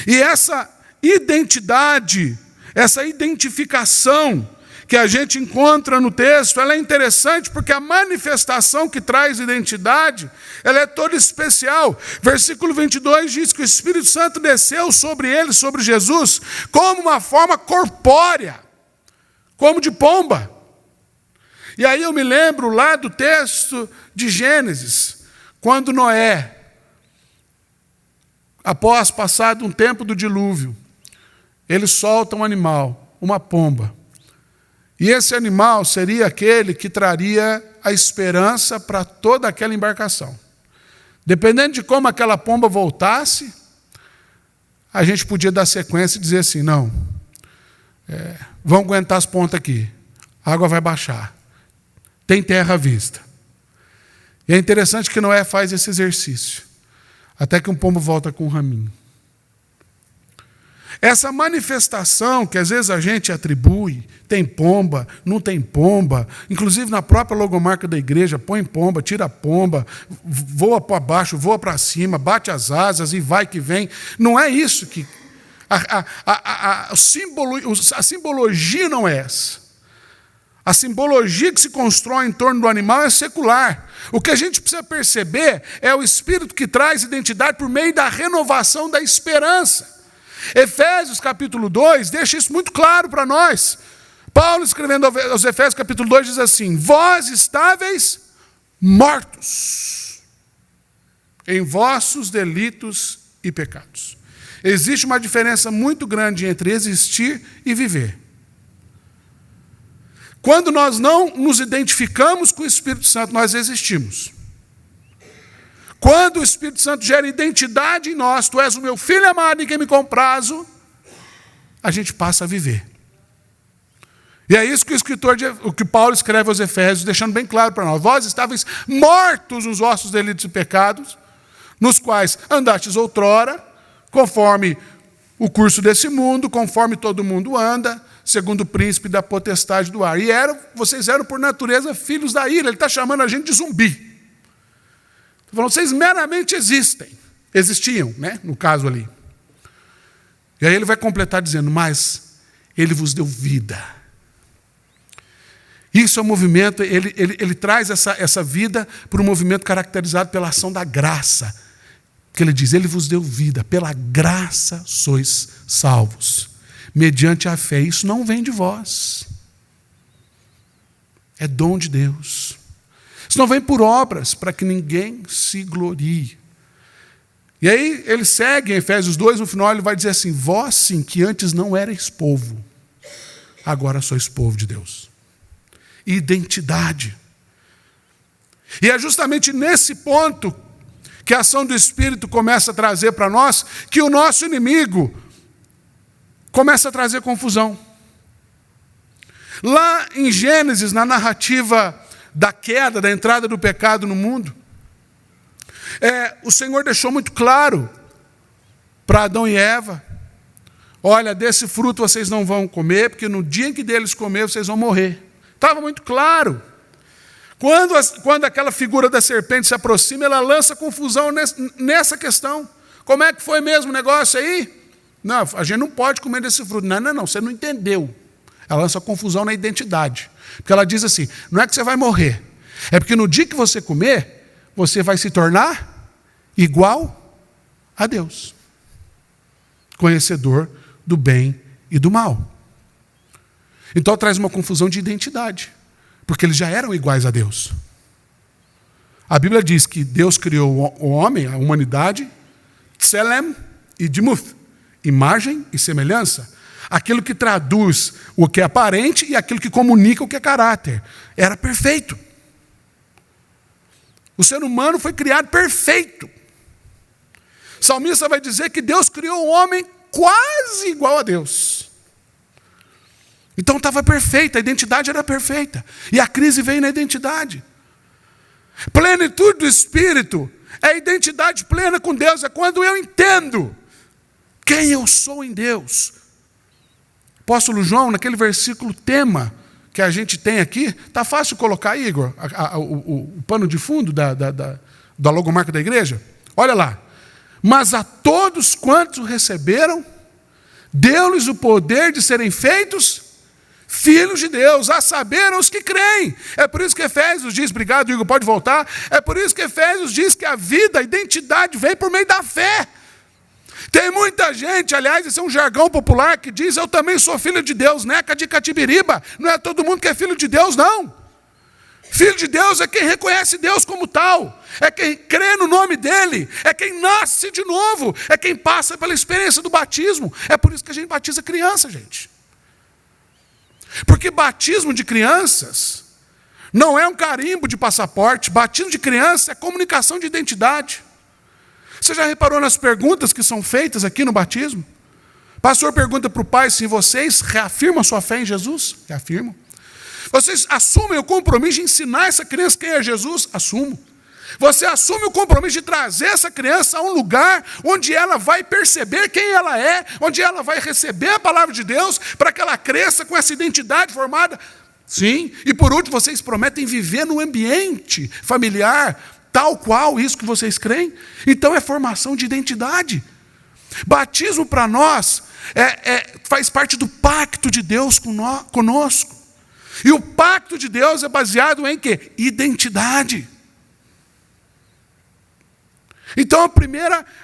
E essa identidade, essa identificação que a gente encontra no texto, ela é interessante porque a manifestação que traz identidade, ela é toda especial. Versículo 22 diz que o Espírito Santo desceu sobre ele, sobre Jesus, como uma forma corpórea, como de pomba. E aí eu me lembro lá do texto de Gênesis, quando Noé, após passado um tempo do dilúvio, ele solta um animal, uma pomba. E esse animal seria aquele que traria a esperança para toda aquela embarcação. Dependendo de como aquela pomba voltasse, a gente podia dar sequência e dizer assim, não, vamos aguentar as pontas aqui, a água vai baixar, tem terra à vista. E é interessante que Noé faz esse exercício, até que um pombo volta com um raminho. Essa manifestação que às vezes a gente atribui, tem pomba, não tem pomba, inclusive na própria logomarca da igreja, põe pomba, tira pomba, voa para baixo, voa para cima, bate as asas e vai que vem. Não é isso que... A simbologia não é essa. A simbologia que se constrói em torno do animal é secular. O que a gente precisa perceber é o Espírito que traz identidade por meio da renovação da esperança. Efésios capítulo 2 deixa isso muito claro para nós. Paulo, escrevendo aos Efésios capítulo 2, diz assim: vós estáveis mortos em vossos delitos e pecados. Existe uma diferença muito grande entre existir e viver. Quando nós não nos identificamos com o Espírito Santo, nós existimos. Quando o Espírito Santo gera identidade em nós, tu és o meu filho amado em quem me comprazo, a gente passa a viver. E é isso que o que Paulo escreve aos Efésios, deixando bem claro para nós. Vós estáveis mortos nos vossos delitos e pecados, nos quais andastes outrora, conforme o curso desse mundo, conforme todo mundo anda, segundo o príncipe da potestade do ar. E vocês eram, por natureza, filhos da ira. Ele está chamando a gente de zumbi. Falando, vocês meramente existiam, né? No caso ali. E aí ele vai completar dizendo, mas ele vos deu vida. Isso é um movimento, ele traz essa vida para um movimento caracterizado pela ação da graça. Que ele diz, ele vos deu vida, pela graça sois salvos, mediante a fé. Isso não vem de vós. É dom de Deus. Isso não vem por obras, para que ninguém se glorie. E aí ele segue em Efésios 2, no final ele vai dizer assim, vós sim, que antes não erais povo, agora sois povo de Deus. Identidade. E é justamente nesse ponto que a ação do Espírito começa a trazer para nós, que o nosso inimigo começa a trazer confusão. Lá em Gênesis, na narrativa da queda, da entrada do pecado no mundo, o Senhor deixou muito claro para Adão e Eva, olha, desse fruto vocês não vão comer, porque no dia em que deles comer, vocês vão morrer. Estava muito claro. Quando aquela figura da serpente se aproxima, ela lança confusão nessa questão. Como é que foi mesmo o negócio aí? Não, a gente não pode comer desse fruto. Não, você não entendeu. Ela lança confusão na identidade. Porque ela diz assim, não é que você vai morrer, é porque no dia que você comer, você vai se tornar igual a Deus. Conhecedor do bem e do mal. Então traz uma confusão de identidade. Porque eles já eram iguais a Deus. A Bíblia diz que Deus criou o homem, a humanidade, Tselem e Dimuth, imagem e semelhança. Aquilo que traduz o que é aparente e aquilo que comunica o que é caráter. Era perfeito. O ser humano foi criado perfeito. O salmista vai dizer que Deus criou o homem quase igual a Deus. Então estava perfeita, a identidade era perfeita. E a crise veio na identidade. Plenitude do Espírito é a identidade plena com Deus, é quando eu entendo quem eu sou em Deus. Apóstolo João, naquele versículo tema que a gente tem aqui, está fácil colocar, Igor, o pano de fundo da logomarca da igreja? Olha lá. Mas a todos quantos receberam, deu-lhes o poder de serem feitos filhos de Deus, a saber, os que creem. É por isso que Efésios diz, obrigado, Igor, pode voltar. É por isso que Efésios diz que a vida, a identidade vem por meio da fé. Tem muita gente, aliás, esse é um jargão popular, que diz, eu também sou filho de Deus, neca de catibiriba. Não é todo mundo que é filho de Deus, não. Filho de Deus é quem reconhece Deus como tal, é quem crê no nome dele, é quem nasce de novo, é quem passa pela experiência do batismo. É por isso que a gente batiza criança, gente. Porque batismo de crianças não é um carimbo de passaporte, batismo de criança é comunicação de identidade. Você já reparou nas perguntas que são feitas aqui no batismo? O pastor pergunta para o pai se vocês reafirmam a sua fé em Jesus? Reafirmam. Vocês assumem o compromisso de ensinar essa criança quem é Jesus? Assumo. Você assume o compromisso de trazer essa criança a um lugar onde ela vai perceber quem ela é, onde ela vai receber a palavra de Deus, para que ela cresça com essa identidade formada? Sim. E por último, vocês prometem viver num ambiente familiar, tal qual isso que vocês creem? Então é formação de identidade. Batismo para nós faz parte do pacto de Deus conosco. E o pacto de Deus é baseado em quê? Identidade. Então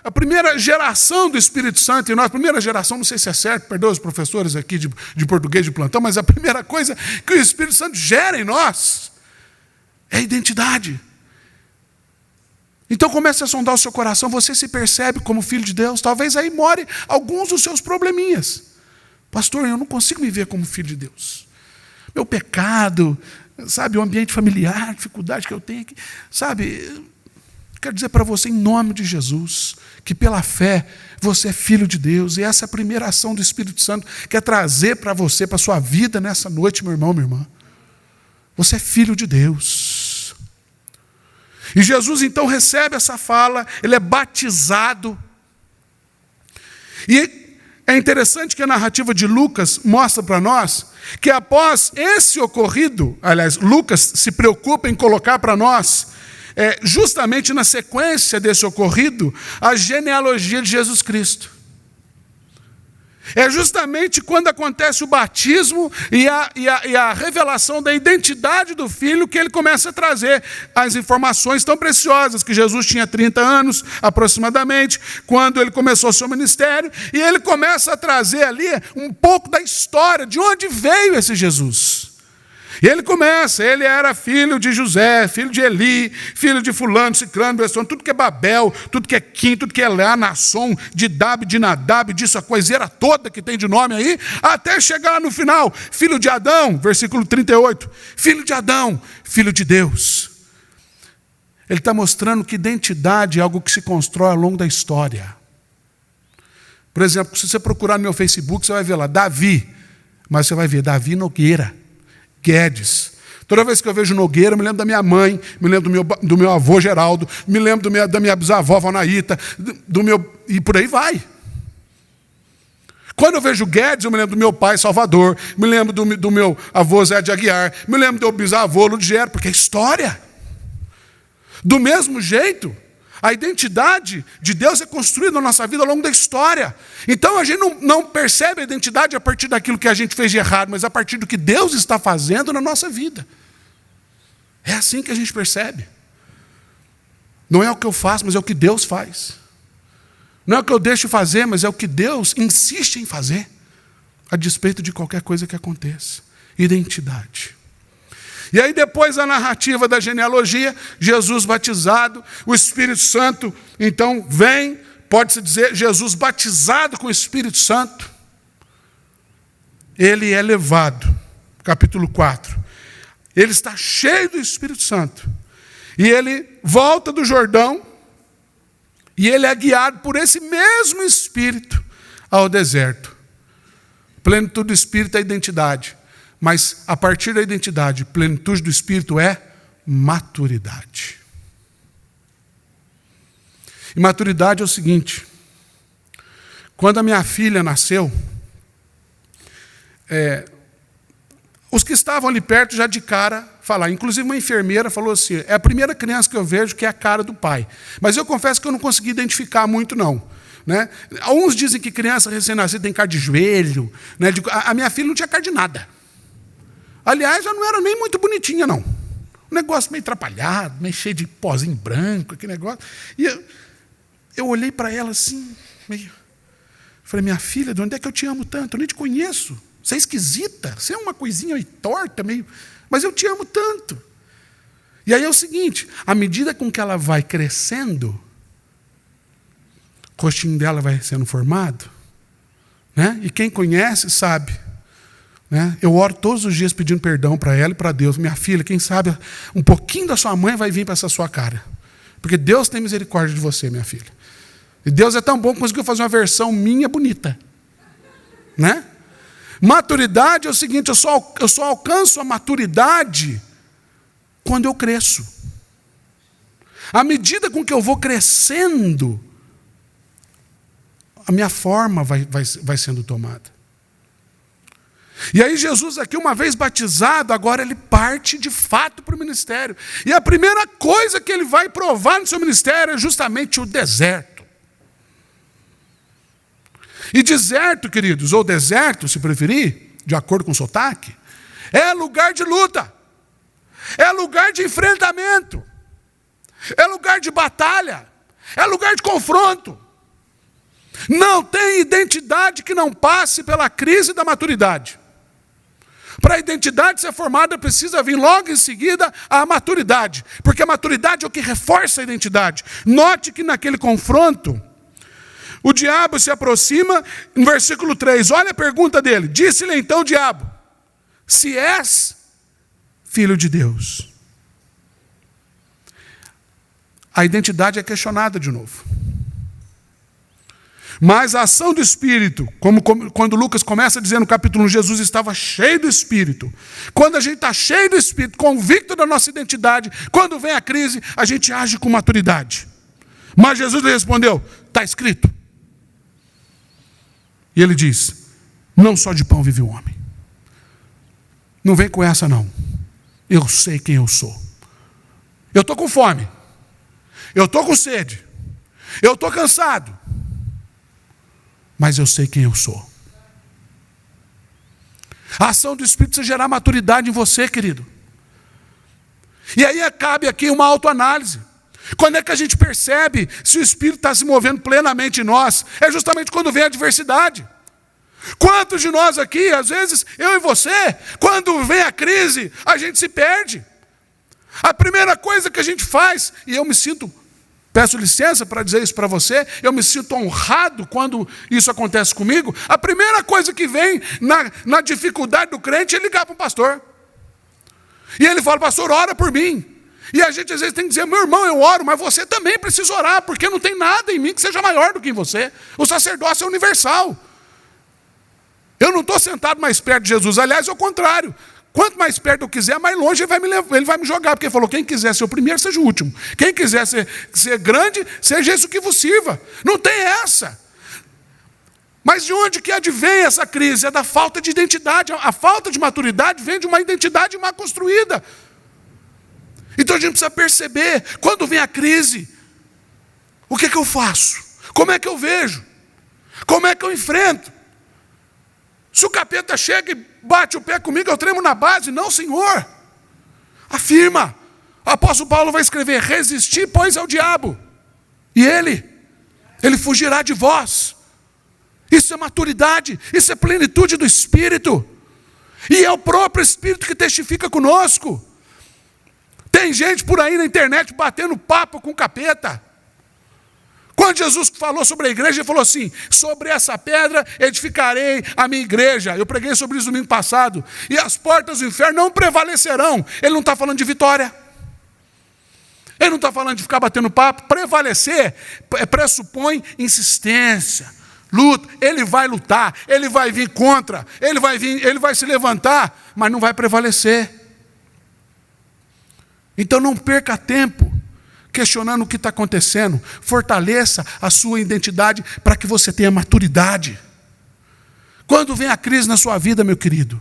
a primeira geração do Espírito Santo, e nós, a primeira geração, não sei se é certo, perdoa os professores aqui de português de plantão, mas a primeira coisa que o Espírito Santo gera em nós é a identidade. Então comece a sondar o seu coração, você se percebe como filho de Deus, talvez aí more alguns dos seus probleminhas. Pastor, eu não consigo me ver como filho de Deus. Meu pecado, sabe, o ambiente familiar, a dificuldade que eu tenho aqui, sabe, quero dizer para você, em nome de Jesus, que pela fé você é filho de Deus, e essa é a primeira ação do Espírito Santo, que é trazer para você, para a sua vida nessa noite, meu irmão, minha irmã. Você é filho de Deus. E Jesus então recebe essa fala, ele é batizado. E é interessante que a narrativa de Lucas mostra para nós que após esse ocorrido, aliás, Lucas se preocupa em colocar para nós, justamente na sequência desse ocorrido, a genealogia de Jesus Cristo. É justamente quando acontece o batismo e a revelação da identidade do filho que ele começa a trazer as informações tão preciosas, que Jesus tinha 30 anos aproximadamente, quando ele começou o seu ministério, e ele começa a trazer ali um pouco da história, de onde veio esse Jesus. E ele começa, ele era filho de José, filho de Eli, filho de fulano, ciclano, Bessano, tudo que é Babel, tudo que é Quim, tudo que é Leá, Nasson, de Dab, de Nadab, disso, a coiseira toda que tem de nome aí, até chegar no final, filho de Adão, versículo 38, filho de Adão, filho de Deus. Ele está mostrando que identidade é algo que se constrói ao longo da história. Por exemplo, se você procurar no meu Facebook, você vai ver lá, Davi, mas você vai ver Davi Nogueira, Guedes. Toda vez que eu vejo Nogueira, eu me lembro da minha mãe, me lembro do meu avô Geraldo, me lembro da minha bisavó Valnaíta, e por aí vai. Quando eu vejo Guedes, eu me lembro do meu pai Salvador, me lembro do meu avô Zé de Aguiar, me lembro do meu bisavô Ludiero, porque é história. Do mesmo jeito, a identidade de Deus é construída na nossa vida ao longo da história. Então a gente não percebe a identidade a partir daquilo que a gente fez de errado, mas a partir do que Deus está fazendo na nossa vida. É assim que a gente percebe. Não é o que eu faço, mas é o que Deus faz. Não é o que eu deixo fazer, mas é o que Deus insiste em fazer, a despeito de qualquer coisa que aconteça. Identidade. E aí depois a narrativa da genealogia, Jesus batizado, o Espírito Santo, então vem, pode-se dizer, Jesus batizado com o Espírito Santo, ele é levado, capítulo 4, ele está cheio do Espírito Santo, e ele volta do Jordão, e ele é guiado por esse mesmo Espírito ao deserto. Plenitude do Espírito é a identidade. Mas, a partir da identidade, plenitude do Espírito é maturidade. E maturidade é o seguinte: quando a minha filha nasceu, os que estavam ali perto já de cara falaram, inclusive uma enfermeira falou assim, é a primeira criança que eu vejo que é a cara do pai. Mas eu confesso que eu não consegui identificar muito, não. Né? Alguns dizem que criança recém-nascida tem cara de joelho. Né? A minha filha não tinha cara de nada. Aliás, ela não era nem muito bonitinha, não. Um negócio meio atrapalhado, meio cheio de pozinho branco, aquele negócio. E eu olhei para ela assim, meio... Falei, minha filha, de onde é que eu te amo tanto? Eu nem te conheço. Você é esquisita, você é uma coisinha meio torta, meio... mas eu te amo tanto. E aí é o seguinte, à medida com que ela vai crescendo, o rostinho dela vai sendo formado, né? E quem conhece sabe. Eu oro todos os dias pedindo perdão para ela e para Deus. Minha filha, quem sabe um pouquinho da sua mãe vai vir para essa sua cara. Porque Deus tem misericórdia de você, minha filha. E Deus é tão bom que conseguiu fazer uma versão minha bonita. Né? Maturidade é o seguinte, eu só alcanço a maturidade quando eu cresço. À medida com que eu vou crescendo, a minha forma vai sendo tomada. E aí Jesus aqui, uma vez batizado, agora ele parte de fato para o ministério. E a primeira coisa que ele vai provar no seu ministério é justamente o deserto. E deserto, queridos, ou deserto, se preferir, de acordo com o sotaque, é lugar de luta, é lugar de enfrentamento, é lugar de batalha, é lugar de confronto. Não tem identidade que não passe pela crise da maturidade. Para a identidade ser formada, precisa vir logo em seguida a maturidade, porque a maturidade é o que reforça a identidade. Note que naquele confronto, o diabo se aproxima, no versículo 3, olha a pergunta dele. Disse-lhe então o diabo, se és filho de Deus. A identidade é questionada de novo. Mas a ação do Espírito, quando Lucas começa dizendo no capítulo 1, Jesus estava cheio do Espírito. Quando a gente está cheio do Espírito, convicto da nossa identidade, quando vem a crise, a gente age com maturidade. Mas Jesus lhe respondeu, está escrito. E ele diz, não só de pão vive o homem. Não vem com essa não. Eu sei quem eu sou. Eu estou com fome. Eu estou com sede. Eu estou cansado. Mas eu sei quem eu sou. A ação do Espírito precisa gerar maturidade em você, querido. E aí cabe aqui uma autoanálise. Quando é que a gente percebe se o Espírito está se movendo plenamente em nós? É justamente quando vem a adversidade. Quantos de nós aqui, às vezes, eu e você, quando vem a crise, a gente se perde. A primeira coisa que a gente faz, e eu me sinto, peço licença para dizer isso para você, eu me sinto honrado quando isso acontece comigo. A primeira coisa que vem na dificuldade do crente é ligar para o pastor. E ele fala, pastor, ora por mim. E a gente às vezes tem que dizer, meu irmão, eu oro, mas você também precisa orar, porque não tem nada em mim que seja maior do que em você. O sacerdócio é universal. Eu não estou sentado mais perto de Jesus, aliás, é o contrário. Quanto mais perto eu quiser, mais longe ele vai me jogar, porque ele falou, quem quiser ser o primeiro, seja o último. Quem quiser ser grande, seja isso que vos sirva. Não tem essa. Mas de onde que advém essa crise? É da falta de identidade. A falta de maturidade vem de uma identidade mal construída. Então a gente precisa perceber, quando vem a crise, o que eu faço? Como é que eu vejo? Como é que eu enfrento? Se o capeta chega e bate o pé comigo, eu tremo na base. Não, Senhor. Afirma. O apóstolo Paulo vai escrever, resistir, pois, ao diabo. E ele fugirá de vós. Isso é maturidade, isso é plenitude do Espírito. E é o próprio Espírito que testifica conosco. Tem gente por aí na internet batendo papo com o capeta. Quando Jesus falou sobre a igreja, ele falou assim, sobre essa pedra edificarei a minha igreja. Eu preguei sobre isso no domingo passado. E as portas do inferno não prevalecerão. Ele não está falando de vitória. Ele não está falando de ficar batendo papo. Prevalecer pressupõe insistência, luta. Ele vai lutar, ele vai vir contra, ele vai se levantar, mas não vai prevalecer. Então não perca tempo questionando o que está acontecendo. Fortaleça a sua identidade para que você tenha maturidade. Quando vem a crise na sua vida, meu querido,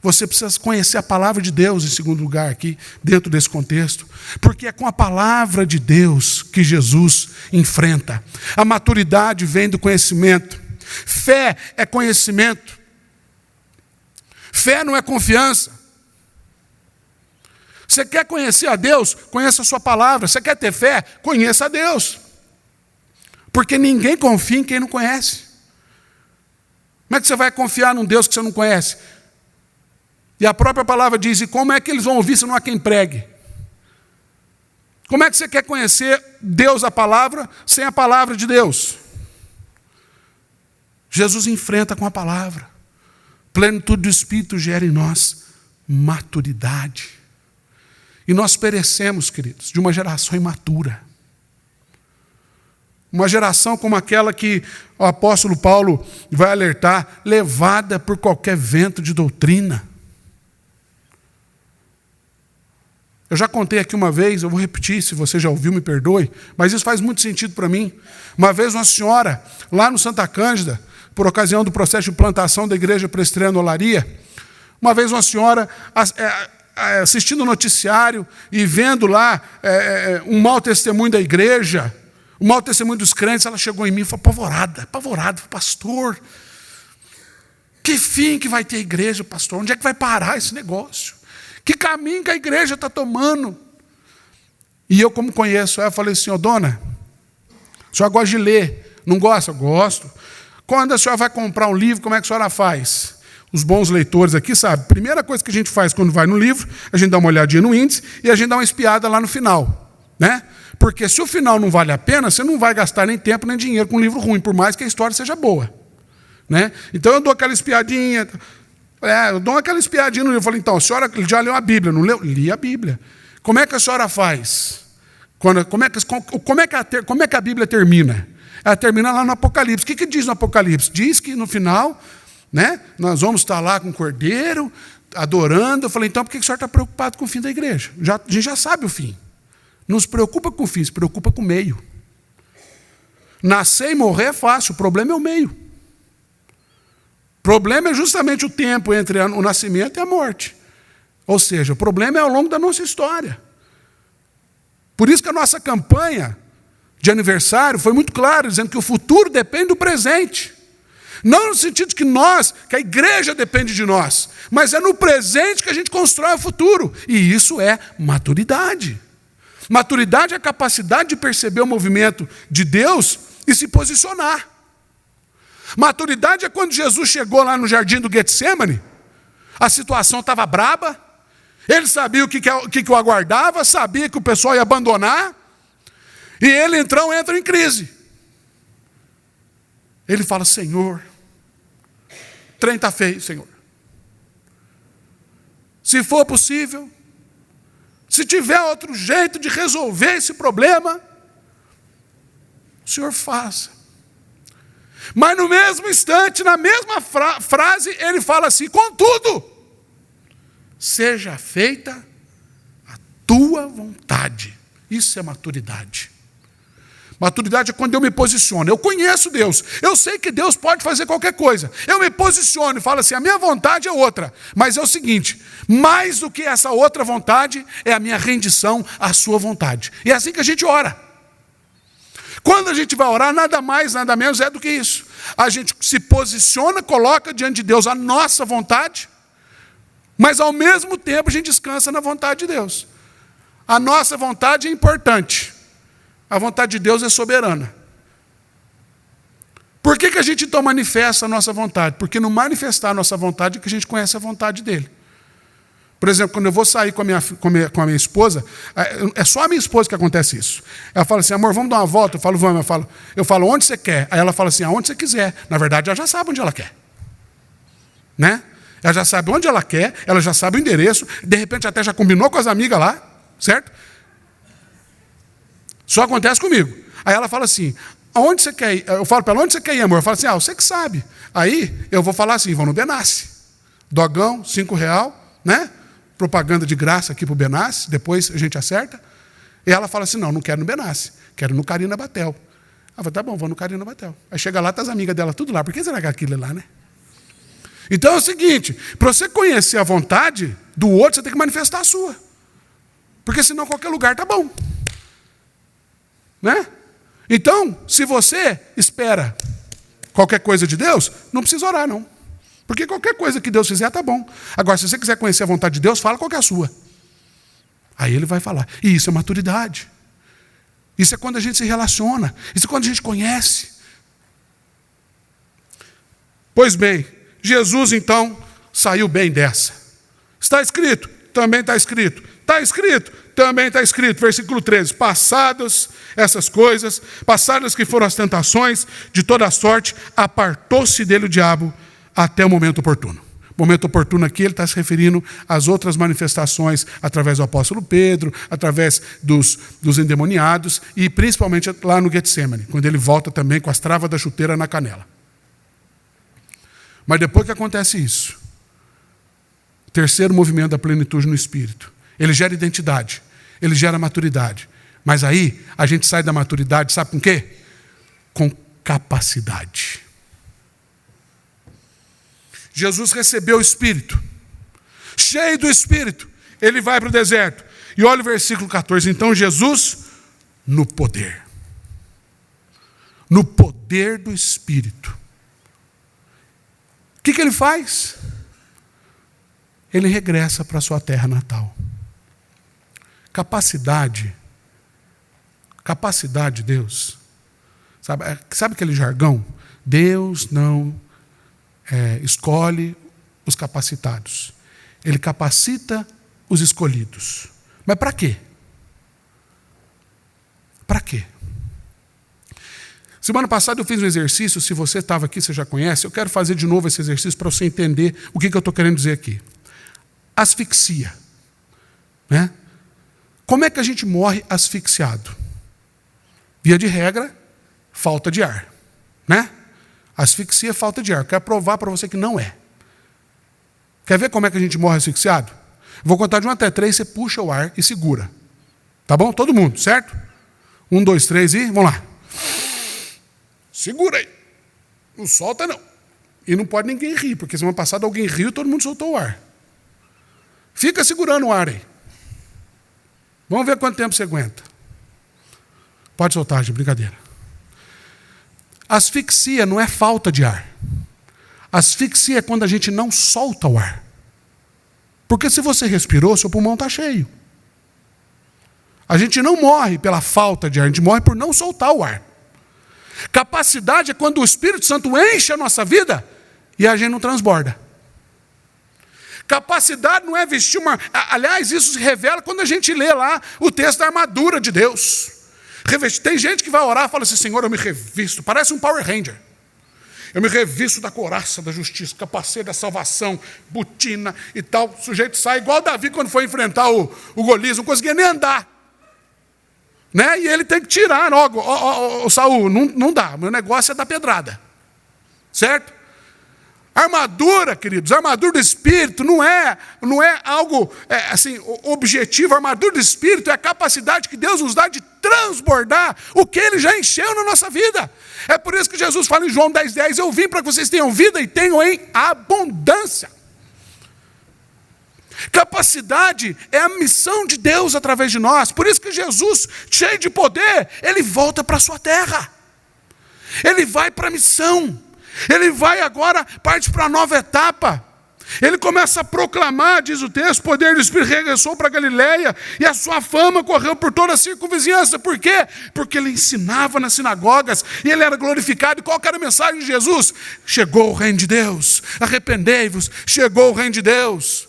você precisa conhecer a palavra de Deus, em segundo lugar aqui, dentro desse contexto. Porque é com a palavra de Deus que Jesus enfrenta. A maturidade vem do conhecimento. Fé é conhecimento. Fé não é confiança. Você quer conhecer a Deus? Conheça a sua palavra. Você quer ter fé? Conheça a Deus. Porque ninguém confia em quem não conhece. Como é que você vai confiar num Deus que você não conhece? E a própria palavra diz, e como é que eles vão ouvir se não há quem pregue? Como é que você quer conhecer Deus, a palavra, sem a palavra de Deus? Jesus enfrenta com a palavra. Plenitude do Espírito gera em nós maturidade. E nós perecemos, queridos, de uma geração imatura. Uma geração como aquela que o apóstolo Paulo vai alertar, levada por qualquer vento de doutrina. Eu já contei aqui uma vez, eu vou repetir, se você já ouviu, me perdoe, mas isso faz muito sentido para mim. Uma vez uma senhora, lá no Santa Cândida, por ocasião do processo de plantação da igreja presbiteriana Olaria, uma vez uma senhora, assistindo o noticiário e vendo lá um mau testemunho da igreja, um mau testemunho dos crentes, ela chegou em mim e falou, apavorada, pastor, que fim que vai ter a igreja, pastor? Onde é que vai parar esse negócio? Que caminho que a igreja está tomando? E eu, como conheço ela, falei assim, dona, a senhora gosta de ler, não gosta? Eu gosto. Quando a senhora vai comprar um livro, como é que a senhora faz? Os bons leitores aqui sabem, a primeira coisa que a gente faz quando vai no livro, a gente dá uma olhadinha no índice e a gente dá uma espiada lá no final, né? Porque se o final não vale a pena, você não vai gastar nem tempo nem dinheiro com um livro ruim, por mais que a história seja boa, né? Então eu dou aquela espiadinha, no livro. Eu falei, então, a senhora já leu a Bíblia, não leu? Li a Bíblia. Como é que a senhora faz? Como é que a Bíblia termina? Ela termina lá no Apocalipse. O que diz no Apocalipse? Diz que no final, né, nós vamos estar lá com o Cordeiro, adorando. Eu falei, então por que o senhor está preocupado com o fim da igreja? A gente já sabe o fim. Não se preocupa com o fim, se preocupa com o meio. Nascer e morrer é fácil, o problema é o meio. O problema é justamente o tempo entre o nascimento e a morte. Ou seja, o problema é ao longo da nossa história. Por isso que a nossa campanha de aniversário foi muito clara, dizendo que o futuro depende do presente. Não no sentido de que a igreja depende de nós, mas é no presente que a gente constrói o futuro. E isso é maturidade. Maturidade é a capacidade de perceber o movimento de Deus e se posicionar. Maturidade é quando Jesus chegou lá no jardim do Getsemane, a situação estava braba, ele sabia o que o aguardava, sabia que o pessoal ia abandonar, e ele então entra em crise. Ele fala, Senhor, o trem está feio, Senhor. Se for possível, se tiver outro jeito de resolver esse problema, o Senhor faça. Mas no mesmo instante, na mesma frase, ele fala assim, contudo, seja feita a tua vontade. Isso é maturidade. Maturidade é quando eu me posiciono. Eu conheço Deus. Eu sei que Deus pode fazer qualquer coisa. Eu me posiciono e falo assim, a minha vontade é outra. Mas é o seguinte, mais do que essa outra vontade, é a minha rendição à sua vontade. E é assim que a gente ora. Quando a gente vai orar, nada mais, nada menos é do que isso. A gente se posiciona, coloca diante de Deus a nossa vontade, mas ao mesmo tempo a gente descansa na vontade de Deus. A nossa vontade é importante. A vontade de Deus é soberana. Por que a gente então manifesta a nossa vontade? Porque no manifestar a nossa vontade é que a gente conhece a vontade dele. Por exemplo, quando eu vou sair com a minha esposa, é só a minha esposa que acontece isso. Ela fala assim, amor, vamos dar uma volta? Eu falo, vamos. Eu falo, onde você quer? Aí ela fala assim, aonde você quiser. Na verdade, ela já sabe onde ela quer. Né? Ela já sabe onde ela quer, ela já sabe o endereço, de repente até já combinou com as amigas lá, certo? Só acontece comigo. Aí ela fala assim, aonde você quer ir? Eu falo para ela, onde você quer ir, amor? Eu falo assim, você que sabe. Aí eu vou falar assim, vão no Benassi. Dogão, R$5, né? Propaganda de graça aqui para o Benassi, depois a gente acerta. E ela fala assim, não quero no Benassi, quero no Carina Batel. Ela fala, tá bom, vou no Carina Batel. Aí chega lá, tá as amigas dela tudo lá. Por que será que aquilo é lá, né? Então é o seguinte, para você conhecer a vontade do outro, você tem que manifestar a sua. Porque senão qualquer lugar tá bom. Né? Então, se você espera qualquer coisa de Deus, não precisa orar, não. Porque qualquer coisa que Deus fizer tá bom. Agora, se você quiser conhecer a vontade de Deus, fala qual que é a sua. Aí ele vai falar. E isso é maturidade. Isso é quando a gente se relaciona. Isso é quando a gente conhece. Pois bem, Jesus então saiu bem dessa. Está escrito? Também está escrito. Está escrito? Também está escrito. Versículo 13. Passadas essas coisas, passadas que foram as tentações de toda a sorte, apartou-se dele o diabo até o momento oportuno. momento oportuno aqui, ele está se referindo às outras manifestações através do apóstolo Pedro, através dos endemoniados e principalmente lá no Getsemane, quando ele volta também com as travas da chuteira na canela. Mas depois que acontece isso, o terceiro movimento da plenitude no Espírito, ele gera identidade, ele gera maturidade. Mas aí a gente sai da maturidade, sabe com quê? Com capacidade. Jesus recebeu o Espírito, cheio do Espírito, ele vai para o deserto. E olha o versículo 14, então Jesus, no poder do Espírito. O que ele faz? Ele regressa para a sua terra natal. Capacidade de Deus. Sabe aquele jargão? Deus não escolhe os capacitados. Ele capacita os escolhidos. Mas para quê? Para quê? Semana passada eu fiz um exercício, se você estava aqui, você já conhece, eu quero fazer de novo esse exercício para você entender o que eu estou querendo dizer aqui. Asfixia. Né? Como é que a gente morre asfixiado? Via de regra, falta de ar. Né? Asfixia é falta de ar. Quero provar para você que não é. Quer ver como é que a gente morre asfixiado? Vou contar de 1 até 3, você puxa o ar e segura. Tá bom? Todo mundo, certo? 1, 2, 3 e vamos lá. Segura aí. Não solta não. E não pode ninguém rir, porque semana passada alguém riu e todo mundo soltou o ar. Fica segurando o ar aí. Vamos ver quanto tempo você aguenta. Pode soltar, gente, brincadeira. Asfixia não é falta de ar. Asfixia é quando a gente não solta o ar. Porque se você respirou, seu pulmão está cheio. A gente não morre pela falta de ar, a gente morre por não soltar o ar. Capacidade é quando o Espírito Santo enche a nossa vida e a gente não transborda. Capacidade não é vestir uma... Aliás, isso se revela quando a gente lê lá o texto da armadura de Deus. Tem gente que vai orar e fala assim, Senhor, eu me revisto. Parece um Power Ranger. Eu me revisto da couraça da justiça, capacete da salvação, botina e tal. O sujeito sai igual Davi quando foi enfrentar o Golias, não conseguia nem andar. Né? E ele tem que tirar logo. Saul, não dá, meu negócio é dar pedrada. Certo? Armadura, queridos, armadura do Espírito não é algo assim, objetivo. A armadura do Espírito é a capacidade que Deus nos dá de transbordar o que Ele já encheu na nossa vida. É por isso que Jesus fala em João 10:10, eu vim para que vocês tenham vida e tenham em abundância. Capacidade é a missão de Deus através de nós. Por isso que Jesus, cheio de poder, Ele volta para a sua terra. Ele vai para a missão. Ele vai agora, parte para a nova etapa. Ele começa a proclamar, diz o texto, o poder do Espírito regressou para a Galileia e a sua fama correu por toda a circunvizinhança. Por quê? Porque ele ensinava nas sinagogas e ele era glorificado. E qual que era a mensagem de Jesus? Chegou o reino de Deus, arrependei-vos, chegou o reino de Deus.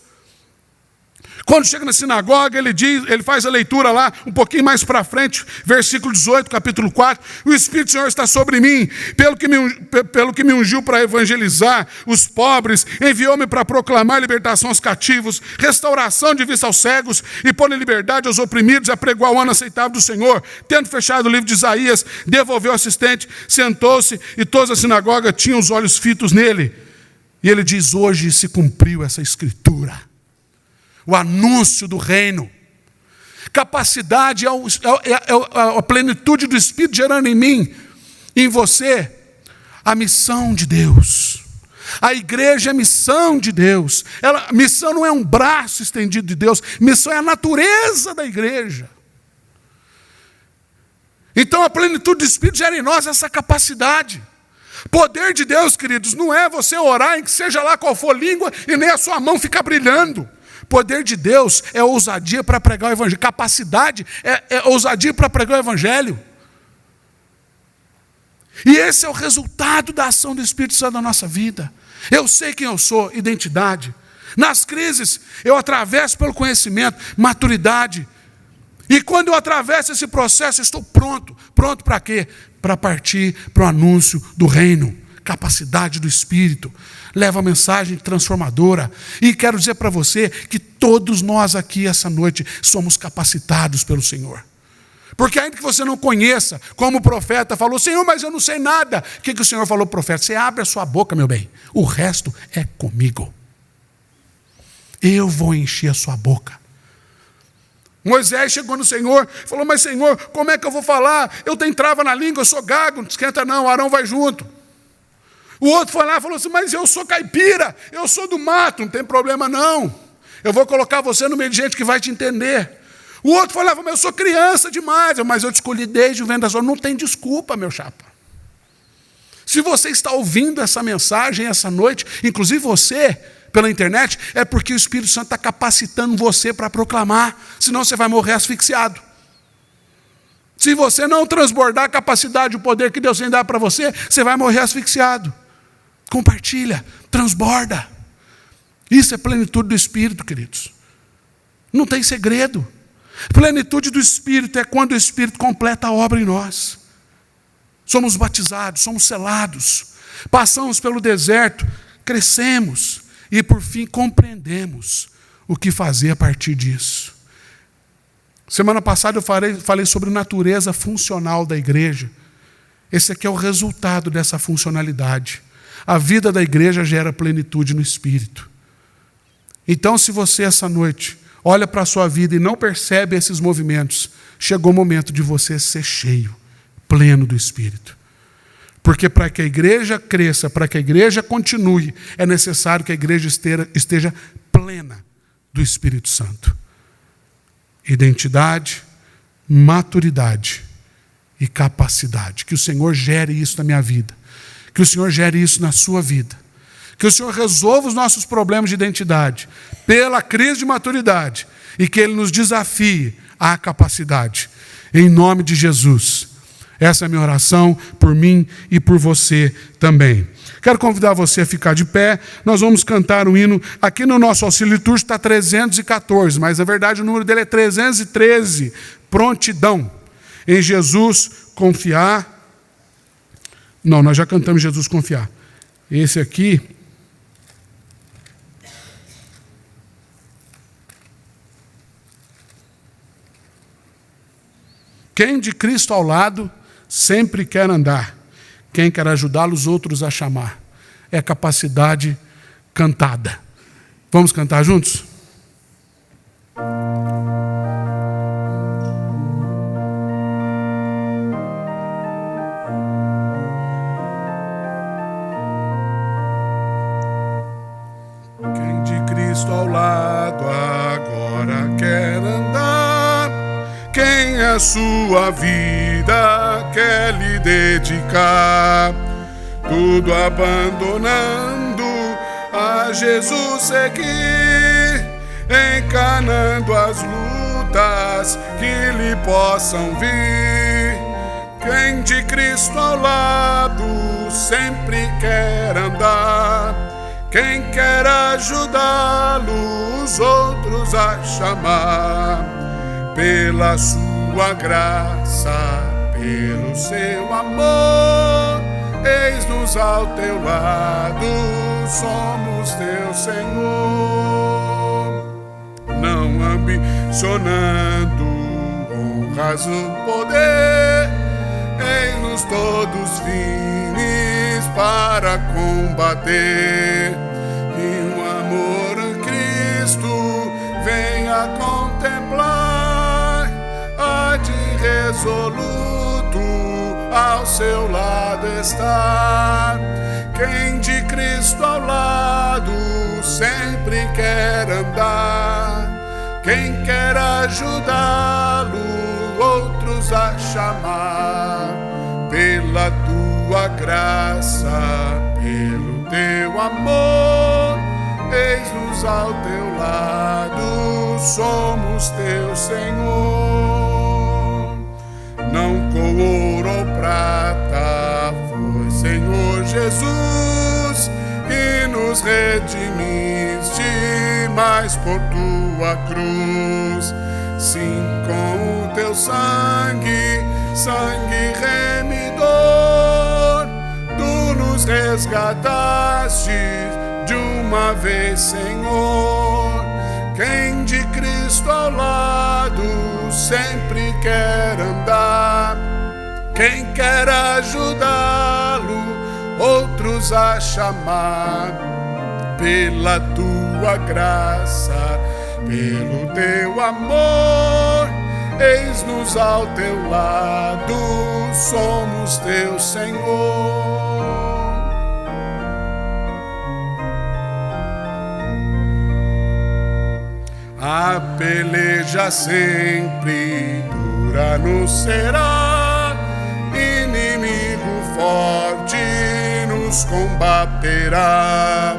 Quando chega na sinagoga, ele faz a leitura lá, um pouquinho mais para frente, versículo 18, capítulo 4. O Espírito do Senhor está sobre mim, pelo que me ungiu para evangelizar os pobres, enviou-me para proclamar libertação aos cativos, restauração de vista aos cegos e pôr em liberdade aos oprimidos, a pregoar o ano aceitável do Senhor. Tendo fechado o livro de Isaías, devolveu o assistente, sentou-se e toda a sinagoga tinha os olhos fitos nele. E ele diz, hoje se cumpriu essa escritura. O anúncio do reino. Capacidade é a plenitude do Espírito gerando em mim, em você, a missão de Deus. A igreja é a missão de Deus. Missão não é um braço estendido de Deus, missão é a natureza da igreja. Então a plenitude do Espírito gera em nós essa capacidade. Poder de Deus, queridos, não é você orar em que seja lá qual for língua e nem a sua mão ficar brilhando. Poder de Deus é ousadia para pregar o evangelho. Capacidade é ousadia para pregar o evangelho. E esse é o resultado da ação do Espírito Santo na nossa vida. Eu sei quem eu sou, identidade. Nas crises, eu atravesso pelo conhecimento, maturidade. E quando eu atravesso esse processo, eu estou pronto. Pronto para quê? Para partir para o anúncio do reino. capacidade do Espírito, leva a mensagem transformadora. E quero dizer para você que todos nós aqui essa noite somos capacitados pelo Senhor. Porque ainda que você não conheça, como o profeta falou, Senhor, mas eu não sei nada. O que o Senhor falou para o profeta? Você abre a sua boca, meu bem, o resto é comigo. Eu vou encher a sua boca. Moisés chegou no Senhor e falou, mas Senhor, como é que eu vou falar? Eu tenho trava na língua, eu sou gago, não esquenta não, Arão vai junto. O outro foi lá e falou assim, mas eu sou caipira, eu sou do mato, não tem problema não. Eu vou colocar você no meio de gente que vai te entender. O outro foi lá e falou, eu sou criança demais, mas eu te escolhi desde o ventre da sua. Não tem desculpa, meu chapa. Se você está ouvindo essa mensagem essa noite, inclusive você, pela internet, é porque o Espírito Santo está capacitando você para proclamar, senão você vai morrer asfixiado. Se você não transbordar a capacidade, o poder que Deus tem dado para você, você vai morrer asfixiado. Compartilha, transborda. Isso é plenitude do Espírito, queridos. Não tem segredo. Plenitude do Espírito é quando o Espírito completa a obra em nós. Somos batizados, somos selados, passamos pelo deserto, crescemos e por fim compreendemos o que fazer a partir disso. Semana passada eu falei sobre a natureza funcional da igreja. Esse aqui é o resultado dessa funcionalidade. A vida da igreja gera plenitude no Espírito. Então, se você essa noite olha para a sua vida e não percebe esses movimentos, chegou o momento de você ser cheio, pleno do Espírito. Porque para que a igreja cresça, para que a igreja continue, é necessário que a igreja esteja plena do Espírito Santo. Identidade, maturidade e capacidade. Que o Senhor gere isso na minha vida. Que o Senhor gere isso na sua vida. Que o Senhor resolva os nossos problemas de identidade pela crise de maturidade e que Ele nos desafie à capacidade. Em nome de Jesus. Essa é a minha oração por mim e por você também. Quero convidar você a ficar de pé. Nós vamos cantar um hino. Aqui no nosso auxílio litúrgico está 314, mas na verdade o número dele é 313. Prontidão. Em Jesus confiar. Não, nós já cantamos Jesus confiar. Esse aqui... Quem de Cristo ao lado sempre quer andar. Quem quer ajudar os outros a chamar. É capacidade cantada. Vamos cantar juntos? Quem de Cristo ao lado agora quer andar. Quem a sua vida quer lhe dedicar, tudo abandonando, a Jesus seguir, encarnando as lutas que lhe possam vir. Quem de Cristo ao lado sempre quer andar, quem quer ajudá-lo, os outros a chamar. Pela sua graça, pelo seu amor, eis-nos ao teu lado, somos teu Senhor. Não ambicionando honras ou poder, eis-nos todos firmes para combater. E o amor a Cristo venha contemplar, de resoluto ao seu lado estar. Quem de Cristo ao lado sempre quer andar, quem quer ajudá-lo, outros a chamar. Pela tua graça, pelo teu amor, eis-nos ao teu lado, somos teu Senhor. Não com ouro ou prata, foi Senhor Jesus, que nos redimiste, mas por tua cruz. Sim, com o teu sangue, sangue remidor, tu nos resgataste de uma vez, Senhor. Quem de Cristo ao lado sempre quer andar, quem quer ajudá-lo, outros a chamar, pela tua graça, pelo teu amor, eis-nos ao teu lado, somos teu Senhor. A peleja sempre dura nos será, inimigo forte nos combaterá,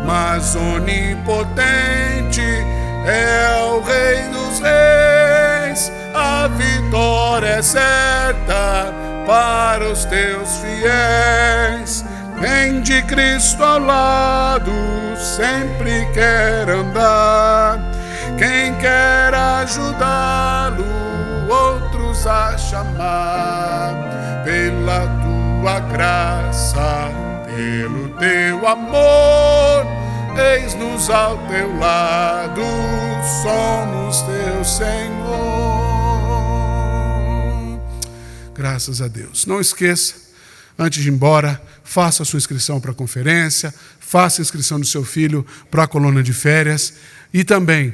mas onipotente é o Rei dos Reis, a vitória é certa para os teus fiéis. Quem de Cristo ao lado sempre quer andar, quem quer ajudá-lo, outros a chamar, pela tua graça, pelo teu amor, eis-nos ao teu lado, somos teu Senhor. Graças a Deus. Não esqueça, antes de ir embora, faça a sua inscrição para a conferência, faça a inscrição do seu filho para a coluna de férias e também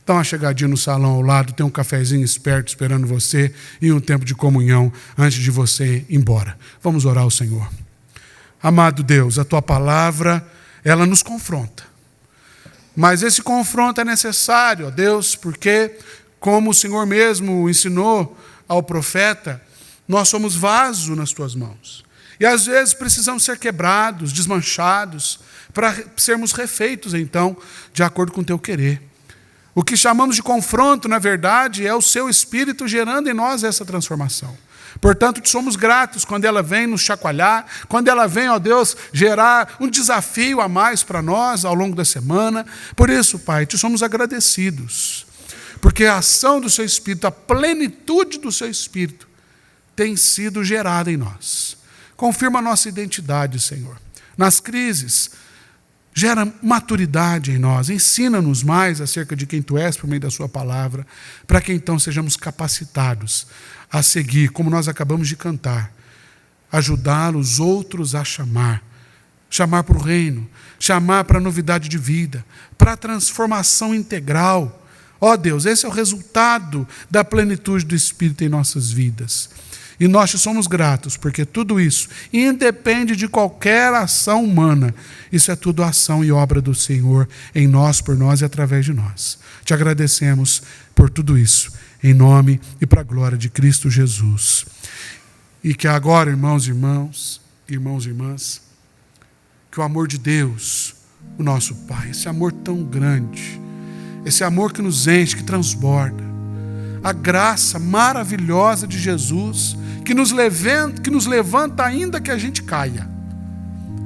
dá uma chegadinha no salão ao lado, tem um cafezinho esperto esperando você e um tempo de comunhão antes de você ir embora. Vamos orar ao Senhor. Amado Deus, a tua palavra, ela nos confronta. Mas esse confronto é necessário, ó Deus, porque, como o Senhor mesmo ensinou ao profeta, nós somos vaso nas tuas mãos. E às vezes precisamos ser quebrados, desmanchados, para sermos refeitos, então, de acordo com o teu querer. O que chamamos de confronto, na verdade, é o seu Espírito gerando em nós essa transformação. Portanto, te somos gratos quando ela vem nos chacoalhar, quando ela vem, ó Deus, gerar um desafio a mais para nós ao longo da semana. Por isso, Pai, te somos agradecidos, porque a ação do seu Espírito, a plenitude do seu Espírito, tem sido gerada em nós. Confirma a nossa identidade, Senhor. Nas crises, gera maturidade em nós, ensina-nos mais acerca de quem Tu és por meio da Sua palavra, para que então sejamos capacitados a seguir, como nós acabamos de cantar, ajudar os outros a chamar para o reino, chamar para a novidade de vida, para a transformação integral. Ó Deus, esse é o resultado da plenitude do Espírito em nossas vidas. E nós te somos gratos, porque tudo isso independe de qualquer ação humana. Isso é tudo ação e obra do Senhor em nós, por nós e através de nós. Te agradecemos por tudo isso, em nome e para a glória de Cristo Jesus. E que agora, irmãos e irmãs, que o amor de Deus, o nosso Pai, esse amor tão grande, esse amor que nos enche, que transborda, a graça maravilhosa de Jesus, que nos levanta ainda que a gente caia.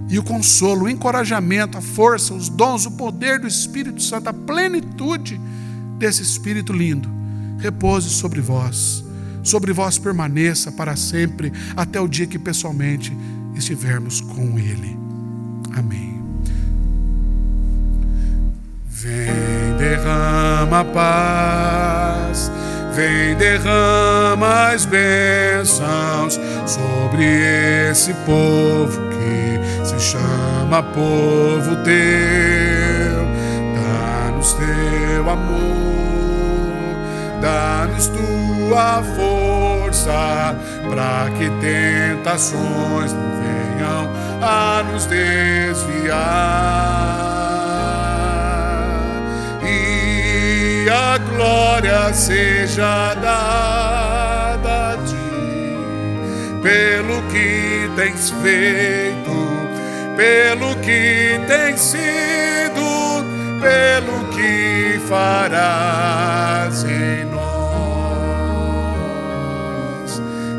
E o consolo, o encorajamento, a força, os dons, o poder do Espírito Santo, a plenitude desse Espírito lindo, repouse sobre vós permaneça para sempre, até o dia que pessoalmente estivermos com Ele. Amém. Vem, derrama a paz, vem, derrama as bênçãos sobre esse povo que se chama povo teu. Dá-nos teu amor, dá-nos tua força, para que tentações não venham a nos desviar. E a glória seja dada a ti, pelo que tens feito, pelo que tens sido, pelo que farás em nós.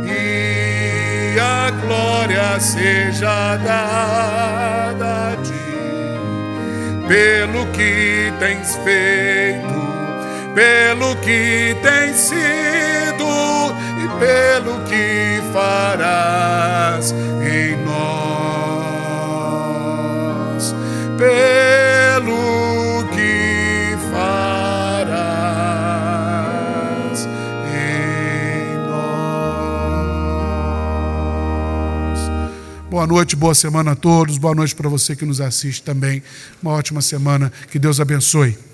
E a glória seja dada a ti, pelo que tens feito, pelo que tens sido e pelo que farás em nós. pelo que farás em nós. Boa noite, boa semana a todos. Boa noite para você que nos assiste também. Uma ótima semana. Que Deus abençoe.